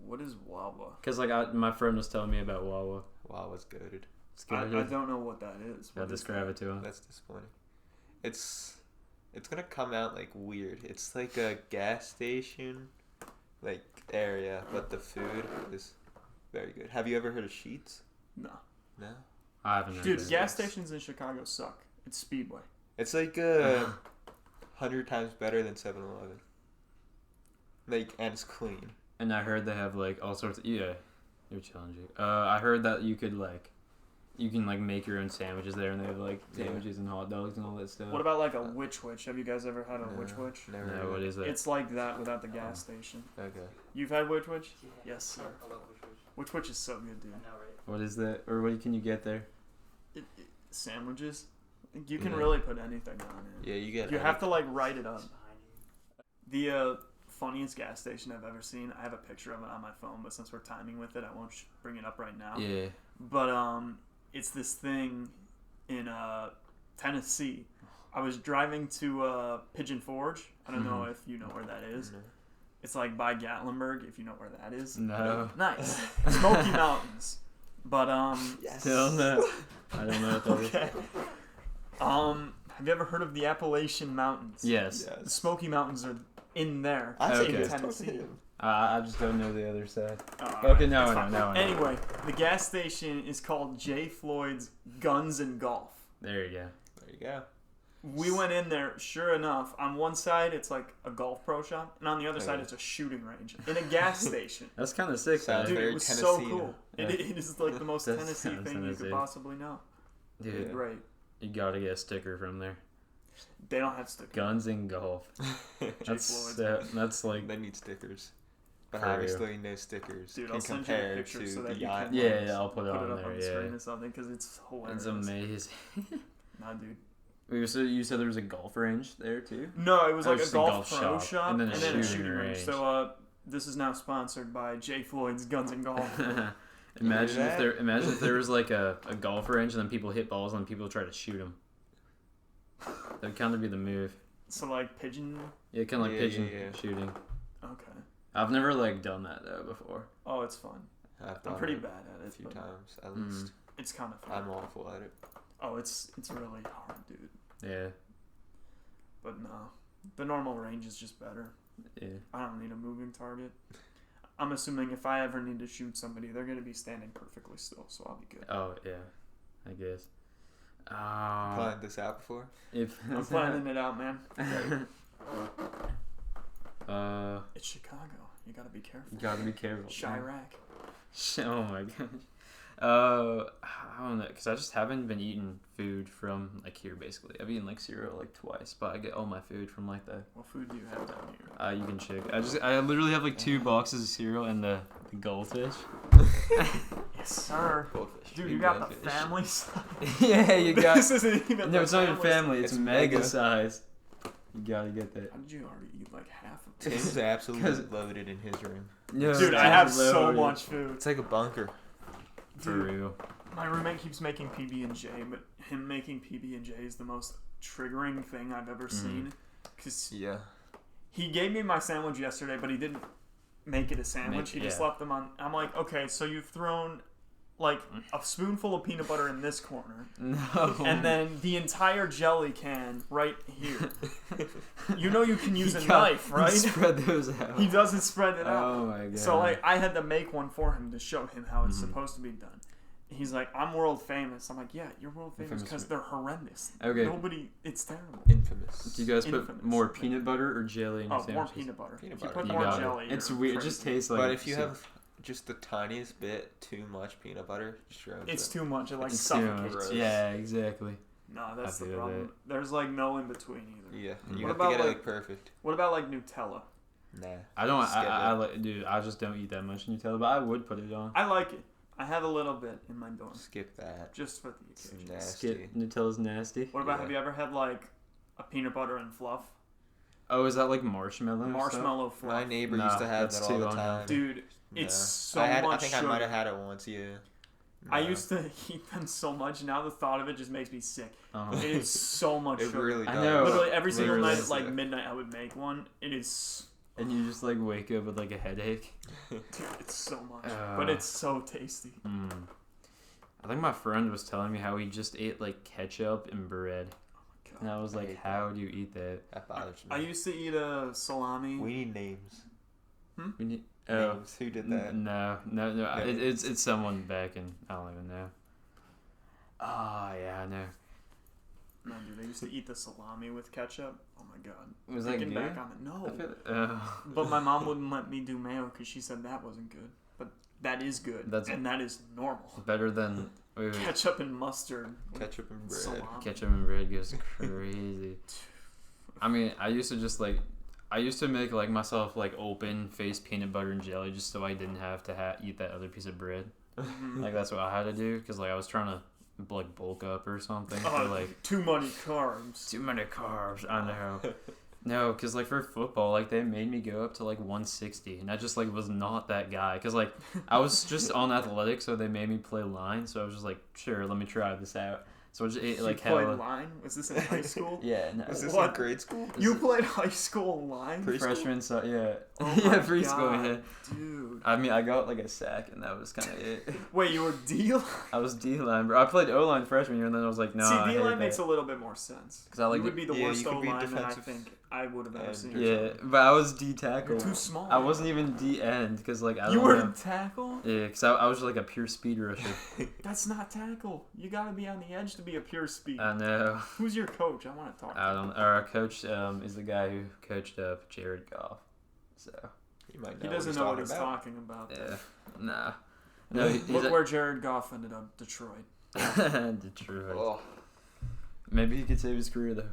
What is Wawa? Because like my friend was telling me about Wawa. Wawa's goated. I don't know what that is. I'll describe it to him. That's disappointing. It's gonna come out like weird. It's like a gas station, like area, but the food is very good. Have you ever heard of Sheetz? No. I haven't. Dude, gas stations in Chicago suck. It's Speedway. It's like 100 times better than 7-Eleven. Like, and it's clean. And I heard they have like all sorts of you're challenging. I heard that you can make your own sandwiches there, and they have like sandwiches and hot dogs and all that stuff. What about like a Witch Witch? Have you guys ever had a Witch Witch? Never. No, what is that? It's like that without the gas station. Okay. You've had Witch Witch? Yes, sir. Witch Witch is so good, dude. What is that? Or what can you get there? Sandwiches. You can really put anything on it. Yeah, you have to like write it up. The funniest gas station I've ever seen. I have a picture of it on my phone, but since we're timing with it, I won't bring it up right now. Yeah. But it's this thing in Tennessee. I was driving to Pigeon Forge. I don't know if you know where that is. No. It's like by Gatlinburg, if you know where that is. No. Nice. Smoky Mountains. But Yes. Still no. I don't know what that is. Okay. Have you ever heard of the Appalachian Mountains? Yes. The Smoky Mountains are in there. Okay. In Tennessee. I just don't know the other side. Oh, Okay, right. no. Anyway, the gas station is called J. Floyd's Guns and Golf. There you go. There you go. We went in there, sure enough. On one side, it's like a golf pro shop, and on the other side, it's a shooting range in a gas station. That's kind of sick, Sounds though. Dude, very it was Tennessee, so cool. Yeah. It is like the most That Tennessee sounds thing you Tennessee. could possibly know. Dude, Great. you gotta get a sticker from there. They don't have stickers. Guns and golf. That's like They need stickers. But For real. obviously, no stickers Dude, can I'll send you a compare picture to so that the you yacht. can yeah, I'll put it put on it up there. on the screen Yeah, or something because it's hilarious. it's amazing. Nah, dude. Wait, so you said there was a golf range there too? No, it was Oh, like a just a golf golf pro shop, shop and then a shooting shooting range. range. So this is now sponsored by J. Floyd's Guns and Golf. Imagine that? if there was like a golf range and then people hit balls and people try to shoot them. That'd kind of be the move. So like pigeon. Yeah, kind of like Yeah, pigeon yeah. shooting. Okay. I've never like done that though before. Oh, it's fun. I've done I'm pretty it bad at a it. few but times at least. It's kind of fun. I'm awful at it. Oh, it's really hard, dude. Yeah. But no, the normal range is just better. Yeah. I don't need a moving target. I'm assuming if I ever need to shoot somebody, they're gonna be standing perfectly still, so I'll be good. Oh yeah, I guess. Planned this out before? If I'm planning it out, man. It's Chicago. You gotta be careful. You gotta be careful. Chirac. Oh my gosh. I don't know, because I just haven't been eating food from like here basically. I've eaten like cereal like twice, but I get all my food from like the. What food do you have down here? You can check. I literally have like 2 boxes of cereal and the goldfish. Yes, sir. Goldfish. Dude, Big you got the goldfish. family size. Yeah, you got. This isn't even. No, it's not even family family. It's mega mega. size. You gotta get that. How did you already eat like half of Tim's this? absolutely loaded in his room. No, Dude, I have so much food. It's like a bunker. For Dude, real. my roommate keeps making PB&J, but him making PB&J is the most triggering thing I've ever seen. Because Yeah. he gave me my sandwich yesterday, but he didn't make it a sandwich. He just left them on. I'm like, okay, so you've thrown like a spoonful of peanut butter in this corner. No. And then the entire jelly can right here. You know you can use a You knife, right? Spread those out. He doesn't spread it out. Oh my god. So like I had to make one for him to show him how it's supposed to be done. He's like, I'm world famous. I'm like, yeah, you're world famous because they're horrendous. Okay. It's terrible. Infamous. Do you guys put Infamous. more peanut butter or jelly in your Oh, sandwiches? more peanut butter. Peanut If you butter. put You more got it. jelly, It's you're weird. It crazy. just tastes like. But if you have just the tiniest bit too much peanut butter, just throw It's it. too much. It like It's too much. suffocates. Yeah, exactly. No, that's I the feel problem. that. There's like no in between either. Yeah, What you have about, to get it like- like perfect. What about like Nutella? Nah. I don't. Skip I it. like, dude. I just don't eat that much Nutella, but I would put it on. I like it. I have a little bit in my dorm, Skip that. just for the It's occasion. nasty. Skip Nutella's nasty. What about Yeah. have you ever had like a peanut butter and fluff? Oh, is that like marshmallow? Marshmallow fluff. My neighbor Nah, used to have that's that all too the unhealthy. time. Dude, Yeah. it's so I much think sugar. I might have had it once, yeah. I Nah. used to eat them so much. Now the thought of it just makes me sick. Uh-huh. It is so much It sugar. really does. I know. Literally every single Literally. night at like midnight, I would make one. It is, And you just like wake up with like a headache. dude, it's so much, but it's so tasty. Mm. I think my friend was telling me how he just ate like ketchup and bread, God. and I was I like, hate "How do you eat that?" That bothers me. I used to eat a salami. We need names. We need, Names. Who did that? No. It's someone back in I don't even know. Oh yeah, I know. No, dude, I used to eat the salami with ketchup. Oh my god. Was that Thinking good? back on it, no. I feel, But my mom wouldn't let me do mayo because she said that wasn't good. But that is good, and that is normal. better than wait. Ketchup and mustard. with Ketchup and bread. salami. Ketchup and bread goes crazy. I mean, I used to make like myself like open face peanut butter and jelly just so I didn't have to eat that other piece of bread. Mhm. Like that's what I had to do because like I was trying to like bulk up or something. For, Oh, like too many carbs. too many carbs. I know. No, because like for football, like they made me go up to like 160, and I just like was not that guy. Because like I was just on athletics, so they made me play line. So I was just like, sure, let me try this out. So I just ate like you played hella. line? Was this in high school? Yeah, no. Was this What? in grade school? You played high school line? Preschool? Freshman, so yeah, Oh yeah, my preschool. God, Yeah. Dude. I mean, I got like a sack, and that was kind of it. Wait, you were D-line? I was D line, bro. I played O line freshman year, and then I was like, no. See, D-line makes a little bit more sense. 'Cause I like you would be the Yeah, worst you could be O-lineman I defensive think I would have ever end seen. or Yeah, but I was D tackle. You're too small. I wasn't even D end because like I don't You were know. tackle? Yeah, because I was like a pure speed rusher. That's not tackle. You gotta be on the edge to be a pure speed. I know. Who's your coach? I want to talk to I don't. Our coach is the guy who coached up Jared Goff. So You might know He doesn't know what he's about. talking about. yeah, nah. No, he's Look where Jared Goff ended up, Detroit. Detroit. Oh, Maybe he could save his career though.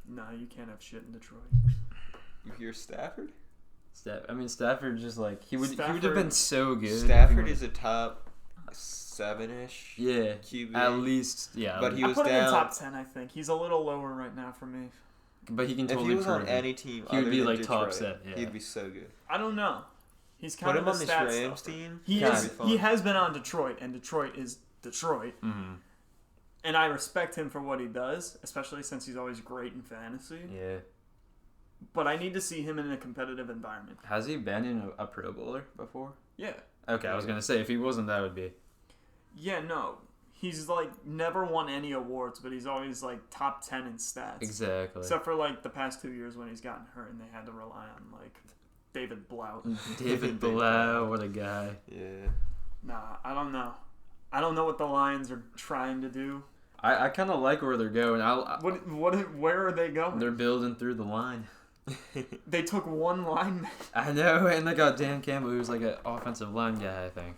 Nah, you can't have shit in Detroit. you hear Stafford? Stafford just like he would have Stafford- been so good. if he Stafford would- is a top 7-ish yeah, QB. at least yeah. But he I was put him in down. top 10, I think. He's a little lower right now for me. but he can If totally he was on prove it. any team, He would other be, than like, top Detroit, set, yeah. He'd be so good. I don't know. He's kind Put of him a on this stat Rams stuff. team. He That'd is. be fun. He has been on Detroit, and Detroit is Detroit. Mhm. And I respect him for what he does, especially since he's always great in fantasy. Yeah. But I need to see him in a competitive environment. Has he been in a Pro Bowler before? Yeah. Okay, I was gonna say if he wasn't, that would be. Yeah, no. He's like never won any awards, but he's always like top 10 in stats. Exactly. Except for like the past 2 years when he's gotten hurt and they had to rely on like David Blount. David Blau, what a guy. Yeah. Nah, I don't know. I don't know what the Lions are trying to do. I kind of like where they're going. Where are they going? They're building through the line. They took one lineman. I know, and they got Dan Campbell, who's like an offensive line guy, I think.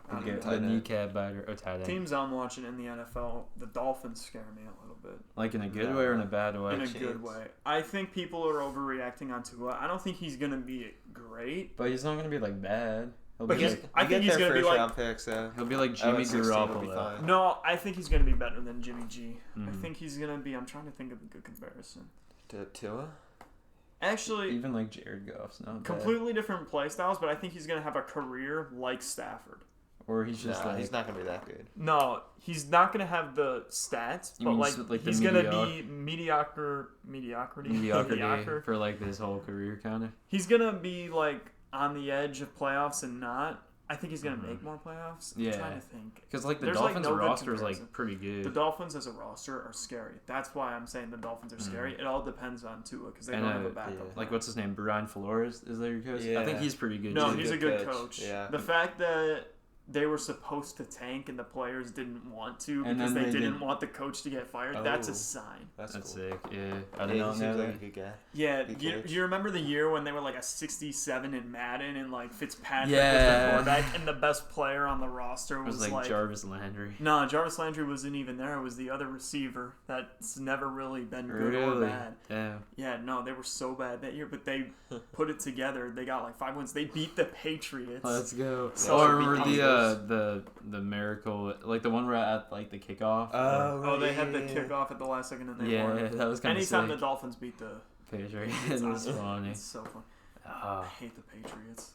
The kneecap biter or tight end. Teams I'm watching in the NFL, the Dolphins scare me a little bit. Like in a good way or in a bad way? In a good way. I think people are overreacting on Tua. I don't think he's gonna be great. But he's not gonna be like bad. But I think he's gonna be like picks, he'll be like Jimmy Garoppolo. No, I think he's gonna be better than Jimmy G. I think he's gonna be. I'm trying to think of a good comparison. To Tua? Actually, even like Jared Goff's not completely different play styles, but I think he's gonna have a career like Stafford. Or he's just he's not gonna be that good. No, he's not gonna have the stats, but like he's gonna be mediocrity for like his whole career, kind of. He's gonna be like on the edge of playoffs and not. I think he's gonna make more playoffs. I'm trying to think. Because like the Dolphins roster is like pretty good. The Dolphins as a roster are scary. That's why I'm saying the Dolphins are scary. It all depends on Tua because they don't have a backup. Yeah. Like what's his name? Brian Flores is that your coach? Yeah. I think he's pretty good. No, he's a good coach. Yeah. The fact that they were supposed to tank and the players didn't want to because they didn't want the coach to get fired. That's a sign. That's cool. Sick. Yeah, I didn't know he seems like a good guy. Yeah, you remember the year when they were like a 67 in Madden and like Fitzpatrick was the quarterback and the best player on the roster was like Jarvis Landry. No, Jarvis Landry wasn't even there. It was the other receiver that's never really been good or bad. Yeah. Yeah, no, they were so bad that year, but they put it together. They got like 5 wins. They beat the Patriots. Let's go. So I remember the miracle, like the one where at like the kickoff. They had the kickoff at the last second and they won. Yeah, that was kind of sick. Anytime the Dolphins beat the Patriots, it was funny. It's so fun. I hate the Patriots.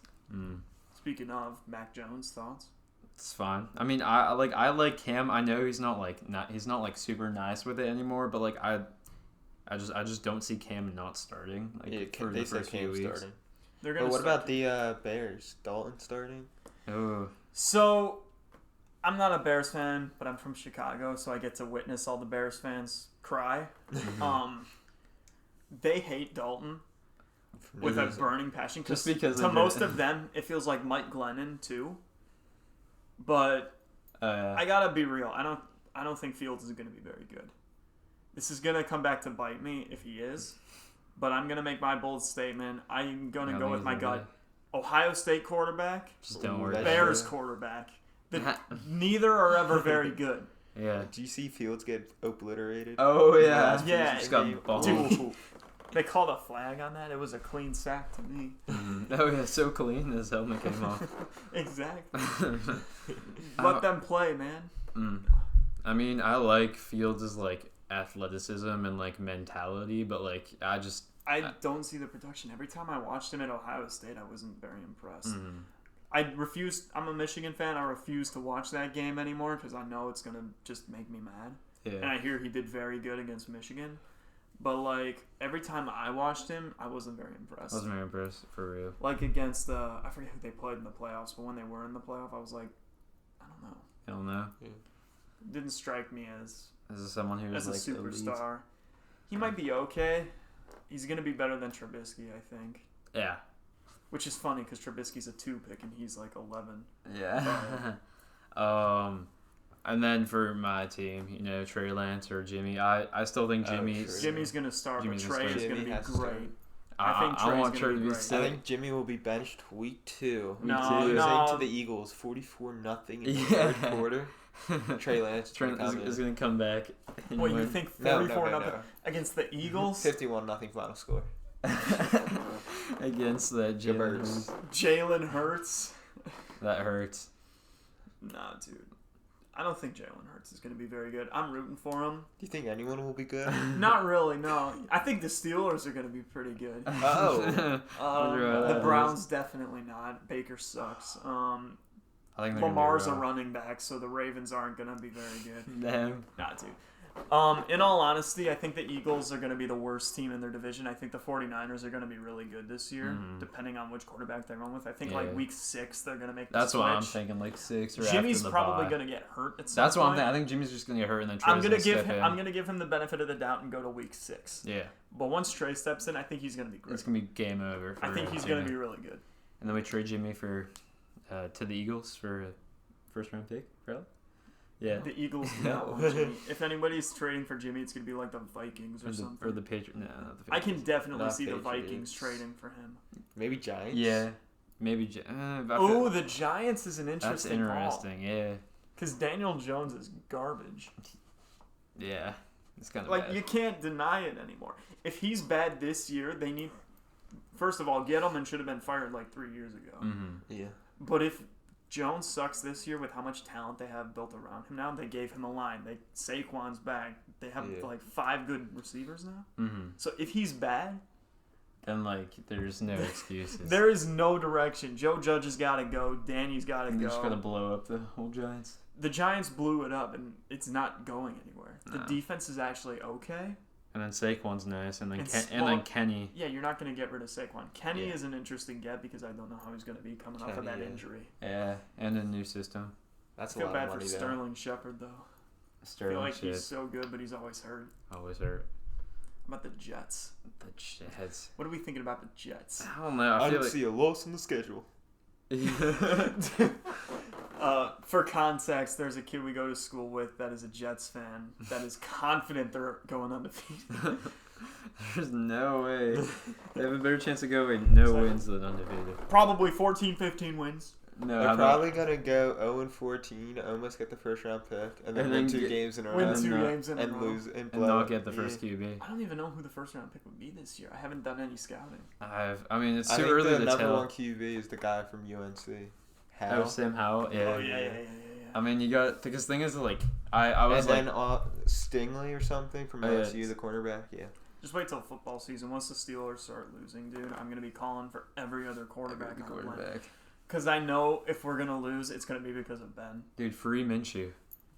Speaking of Mac Jones, thoughts? It's fine. I mean, I like Cam. I know he's not like super nice with it anymore, but like I just don't see Cam not starting. Like for the first few weeks. Starting. They're gonna. But what about the Bears? Dalton starting? Oh. So, I'm not a Bears fan, but I'm from Chicago, so I get to witness all the Bears fans cry. They hate Dalton with a burning passion. Just because to most of them, it feels like Mike Glennon too. But I gotta be real. I don't think Fields is gonna be very good. This is gonna come back to bite me if he is. But I'm gonna make my bold statement. I'm gonna go with my gut. Ohio State quarterback, just don't worry. Bears quarterback. Neither are ever very good. Yeah. Do you see Fields get obliterated? Oh yeah. Yeah. Just got Dude, they called a flag on that. It was a clean sack to me. Oh yeah, so clean. His helmet came off. Exactly. Let them play, man. I mean, I like Fields' like athleticism and like mentality, but like I don't see the production. Every time I watched him at Ohio State, I wasn't very impressed. I'm a Michigan fan. I refuse to watch that game anymore because I know it's going to just make me mad. Yeah. And I hear he did very good against Michigan. But, like, every time I watched him, I wasn't very impressed. I wasn't very impressed, for real. Like, against I forget who they played in the playoffs, but when they were in the playoff, I was like, I don't know. Hell no. Yeah. Didn't strike me as someone who was as a like superstar. Elite. He might be okay. He's going to be better than Trubisky, I think. Yeah. Which is funny because Trubisky's a 2 pick and he's like 11. Yeah. And then for my team, Trey Lance or Jimmy, I still think Jimmy's going to start, but Trey is going to be great. I think Trey's want Trey to be sick. I think Jimmy will be benched week 2. No. To the Eagles 44-0 in the third quarter. Trey Lance is going to come back. What, you think 44-0 against the Eagles? 51-0 final score. Against the Jalen Hurts. That hurts. Nah, dude. I don't think Jalen Hurts is going to be very good. I'm rooting for him. Do you think anyone will be good? Not really, no. I think the Steelers are going to be pretty good. The Browns definitely not. Baker sucks. I think Lamar's a running back, so the Ravens aren't going to be very good. Damn. Nah, dude. In all honesty, I think the Eagles are going to be the worst team in their division. I think the 49ers are going to be really good this year, depending on which quarterback they run with. I think like week 6 they're going to make the That's switch. what I'm thinking, like 6 or Jimmy's after the probably bye. going to get hurt at some That's what I'm point. thinking. I think Jimmy's just going to get hurt and then I'm Trey's going to give step him. in. I'm going to give him the benefit of the doubt and go to week 6. Yeah. But once Trey steps in, I think he's going to be great. It's going to be game over for I think he's Jimmy. going to be really good. And then we trade Jimmy for to the Eagles for a first-round pick, probably? Yeah. The Eagles do not No. want Jimmy. If anybody's trading for Jimmy, it's going to be like the Vikings or Or something. the Patriots. No, not the I Patriots. can definitely Not see the Patriots. Vikings trading for him. Maybe Giants. Yeah. Maybe. Oh, the Giants is an that's interesting interesting. Yeah. Because Daniel Jones is garbage. Yeah. It's kind of Like, bad. you can't deny it anymore. If he's bad this year, they need... First of all, Gettleman should have been fired like 3 years ago. Mm-hmm. Yeah. But if Jones sucks this year with how much talent they have built around him now, they gave him a line. Saquon's back. They have like 5 good receivers now. Mm-hmm. So if he's bad, Then, like, there's no excuses. there is no direction. Joe Judge has got to go. Danny's got to They're go. just going to blow up the whole Giants. The Giants blew it up, and it's not going anywhere. The No. defense is actually okay. And then Saquon's nice, and then It's- and then Kenny. Yeah, you're not going to get rid of Saquon. Kenny Yeah. is an interesting get because I don't know how he's going to be coming off of that Kenny, yeah. injury. Yeah, and a new system. That's I a feel lot bad of for money there. Sterling Shepard, though. I Sterling feel like shit. he's so good, but he's always hurt. Always hurt. How about the Jets? The Jets. What are we thinking about the Jets? I don't know. I I feel don't like see a loss in the schedule. For context, there's a kid we go to school with that is a Jets fan that is confident they're going undefeated. there's no way. They have a better chance of going no wins than undefeated. Probably 14, 15 wins. No, They're I'm probably gonna go 0-14, almost get the first round pick, and then And win then 2 get- games in a Win row, And 2 not- games in a and row. lose and and blow. not get the Yeah. first QB. I don't even know who the first round pick would be this year. I haven't done any scouting. I mean, it's I too think early the to number tell. 1 QB is the guy from UNC. Oh, How? Sam Howell. Yeah. Oh, yeah. I mean, you got because thing is like I was And like then Stingley or something from Oh, yeah. LSU, the cornerback. Yeah. Just wait till football season. Once the Steelers start losing, dude, I'm going to be calling for every other quarterback on the planet. Because I know if we're going to lose, it's going to be because of Ben. Dude, free Minshew.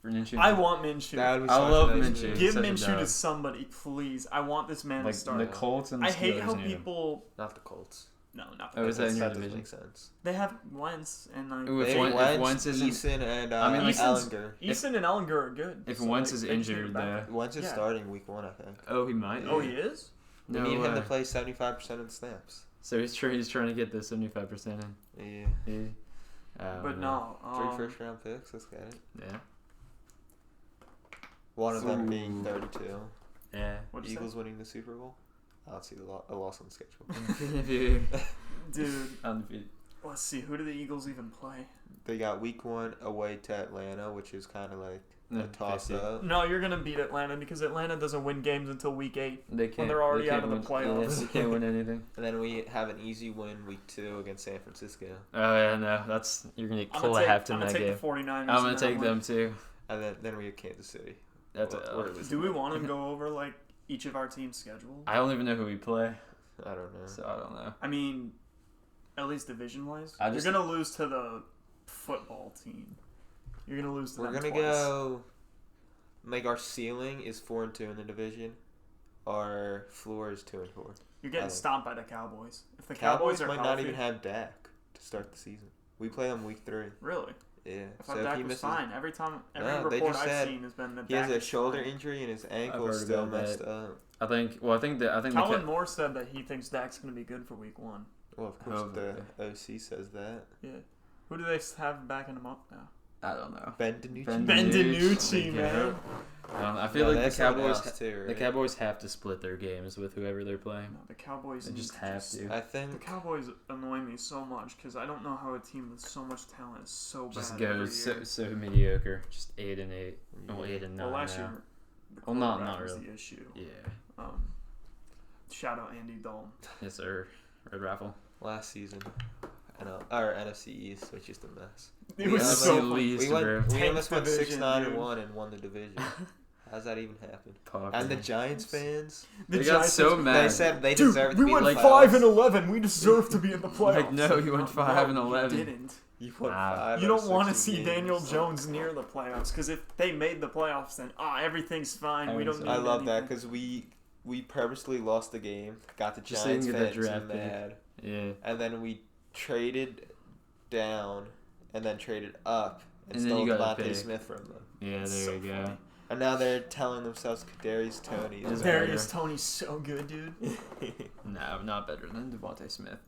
For Minshew. I want Minshew. That would be I such love a nice Minshew. move. Give such a Minshew to dog. somebody, please. I want this man like to start. the Colts and the I Steelers. hate how need him. people... Not the Colts. No, not Oh, is that in your That doesn't division? make sense. They have Wentz and like... Ooh, if They Wentz- Wentz, Wentz isn't- Eason, and I mean, like, Ellinger. Eason and Ellinger are good. If so, Wentz like, is they just need a injured, backup. though. Wentz is Yeah. starting week 1, I think. Oh, he might. Oh, he is? We No need him to way. play 75% of the snaps. So he's trying to get the 75% Yeah. in. Yeah. But no. 3 first round picks. Let's get it. Yeah. One of them Ooh. being 32. Yeah. What'd you Eagles say? winning the Super Bowl. I don't see a loss on the schedule. Dude, Undefeated. let's see. Who do the Eagles even play? They got week 1 away to Atlanta, which is kind of like No, a toss 50. up. No, you're going to beat Atlanta because Atlanta doesn't win games until week 8. They can't. they're already they can't out of the playoffs. Yeah, they can't win anything. And then we have an easy win week 2 against San Francisco. Oh yeah, no, you're gonna get I'm Cole going Heft to in that take game. the 49ers. I'm in gonna that take one. them too. And then we have Kansas City. That's We're losing Do we that. want to go over like each of our teams' schedule? I don't even know who we play, I don't know. so I don't know. I mean, at least division-wise. I just- You're going to lose to the football team. You're going to lose to We're them gonna twice. go. Like our ceiling is 4-2 in the division. Our floor is 2-4. You're getting I- stomped by the Cowboys. If the Cowboys Cowboys are might healthy, not even have Dak to start the season. We play them week 3. Really? Yeah. I thought Dak he was misses, fine. Every No, they report just I've said seen has been that he has Dak a is shoulder fine. injury and his I've ankle heard is still about messed that. up. I think the Kellen Moore said that he thinks Dak's going to be good for week 1. Well, of course Oh, the OC says that. Yeah. Who do they have backing him up now? I don't know. Ben DiNucci. Ben DiNucci, Yeah. man. I feel No, like that's the Cowboys. announced too, The right? Cowboys have to split their games with whoever they're playing. No, the Cowboys They need just have to. I The think Cowboys annoy me so much because I don't know how a team with so much talent is so Just bad every goes year. so mediocre. Just 8-8. Oh, 8-9 Well, last now. year, the Well, not quarterback was really. the issue. Yeah. Shout out Andy Dalton. Yes, sir. Red Raffle. last season, our NFC East was just a mess. It We was almost- so the fun. least, We bro. we almost went division, 6-9-1 and won the division. How's that even happen? And the Giants fans, The They got Giants so was- mad. they said they Dude, deserve to we be in went the 5 playoffs. and 11. We deserve to be in the playoffs. Like, no, you went 5 and No, 11. You didn't. You won 5 You out of don't want to 16 see games. Daniel Jones near the playoffs because if they made the playoffs, then everything's fine. We don't need I love that anything. because we purposely lost the game, got the Just so you Giants can get that fans draft pick. mad, Yeah. and then we traded down and then traded up and And then you stole got a Devontae pick. Smith from them. Yeah, It's there so you go. funny. And now they're telling themselves Kadarius Toney is Is better. Darius Tony's so good, dude. No, not better than Devontae Smith.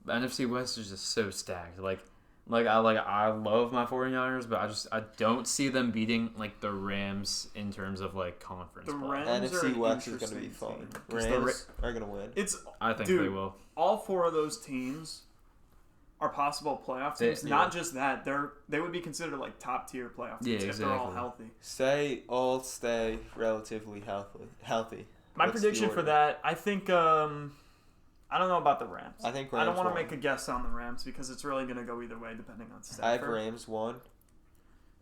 The NFC West is just so stacked. I love my 49ers, but I don't see them beating like the Rams in terms of like conference The play. Rams are NFC an West is going to be interesting fun. team. 'Cause the Rams are going to win. It's I think dude, they will. all 4 of those teams are possible playoff teams. They- Not just that, they would be considered like top tier playoff teams Yeah, if they're all exactly. healthy. Say all stay relatively healthy. My What's the prediction for order? that, I think I don't know about the Rams. I think I don't Rams want to won. make a guess on the Rams because it's really going to go either way depending on Stafford. I have Rams 1.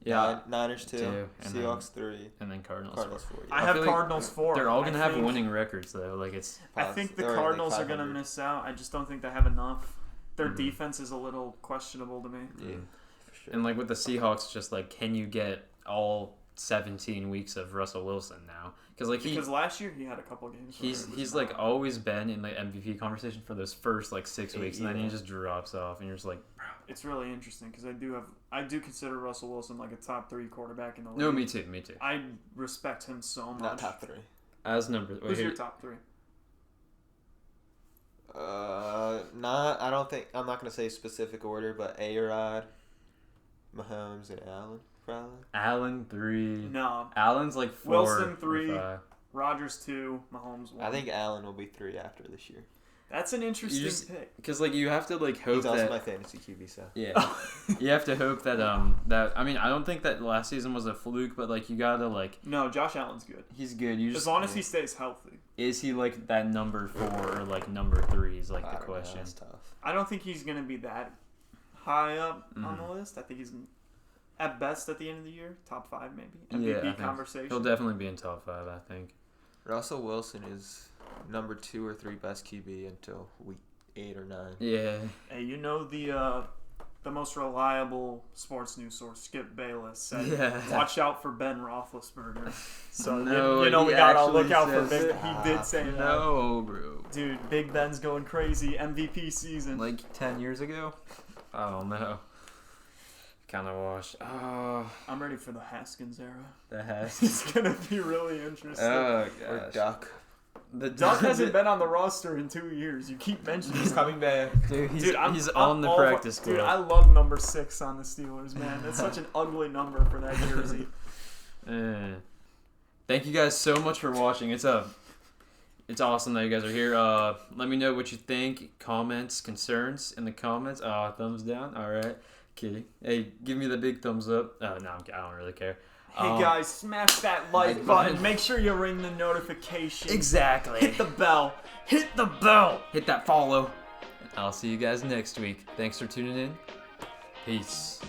Yeah, Niners 2. Two, and Seahawks 3. and then Cardinals. Cardinals 4. 4. I I have feel like Cardinals 4. They're all I gonna have think- winning records though. Like it's I think the They're already Cardinals are like going to 500. miss out. I just don't think they have enough. Their Mhm. defense is a little questionable to me. Yeah, for sure. and like with the Seahawks, just like can you get all 17 weeks of Russell Wilson now? Because last year he had a couple games. where it was He's not- like always been in the MVP conversation for those first like 6 weeks, and then he Yeah. just drops off, and you're just like, It's really interesting because I do consider Russell Wilson like a top 3 quarterback in the league. no, me too. I respect him so much. Not top 3. As number, Who's your top 3? Not. I don't think. I'm not gonna say specific order, but A-Rod, Mahomes, and Allen probably. Allen 3. No, Allen's like 4. Wilson, or 3. 5. Rodgers 2, Mahomes 1. I think Allen will be 3 after this year. that's an interesting just- pick. Because like you have to like hope He's also that my fantasy QB, so. yeah, you have to hope that that I mean I don't think that last season was a fluke, but like you gotta like No, Josh Allen's good. he's good. You As just long as he stays healthy. is he like that number 4 or like number 3 is like I the don't know, question. that's tough. I don't think he's going to be that high up on Mhm. the list. I think he's at best at the end of the year, top 5 maybe. Yeah, MVP I think conversation. He'll definitely be in top 5. I think. Russell Wilson is number 2 or 3 best QB until week 8 or 9. Yeah. Hey, you know the most reliable sports news source, Skip Bayless, said, Yeah. "Watch out for Ben Roethlisberger." So No, you know we he gotta actually look out for says Big. it? He did say that. No, bro. Dude, Big Ben's going crazy. MVP season. Like 10 years ago. Oh no. Kind of washed. Oh, I'm ready for the Haskins era. the has. It's gonna be really interesting. Oh Or gosh. Duck. The Duck hasn't been on the roster in 2 years. You keep mentioning He's him. coming back. Dude, he's Dude, I'm on the all- practice squad. Dude, I love number 6 on the Steelers, man. That's such an ugly number for that jersey. Thank you guys so much for watching. It's awesome that you guys are here. Let me know what you think. Comments, concerns in the comments. Thumbs down. All right. Kidding. Hey, give me the big thumbs up. Oh, no, I don't really care. Hey guys, smash that like like button. button. Make sure you ring the notification. Exactly. Hit the bell. Hit the bell. Hit that follow. I'll see you guys next week. Thanks for tuning in. Peace.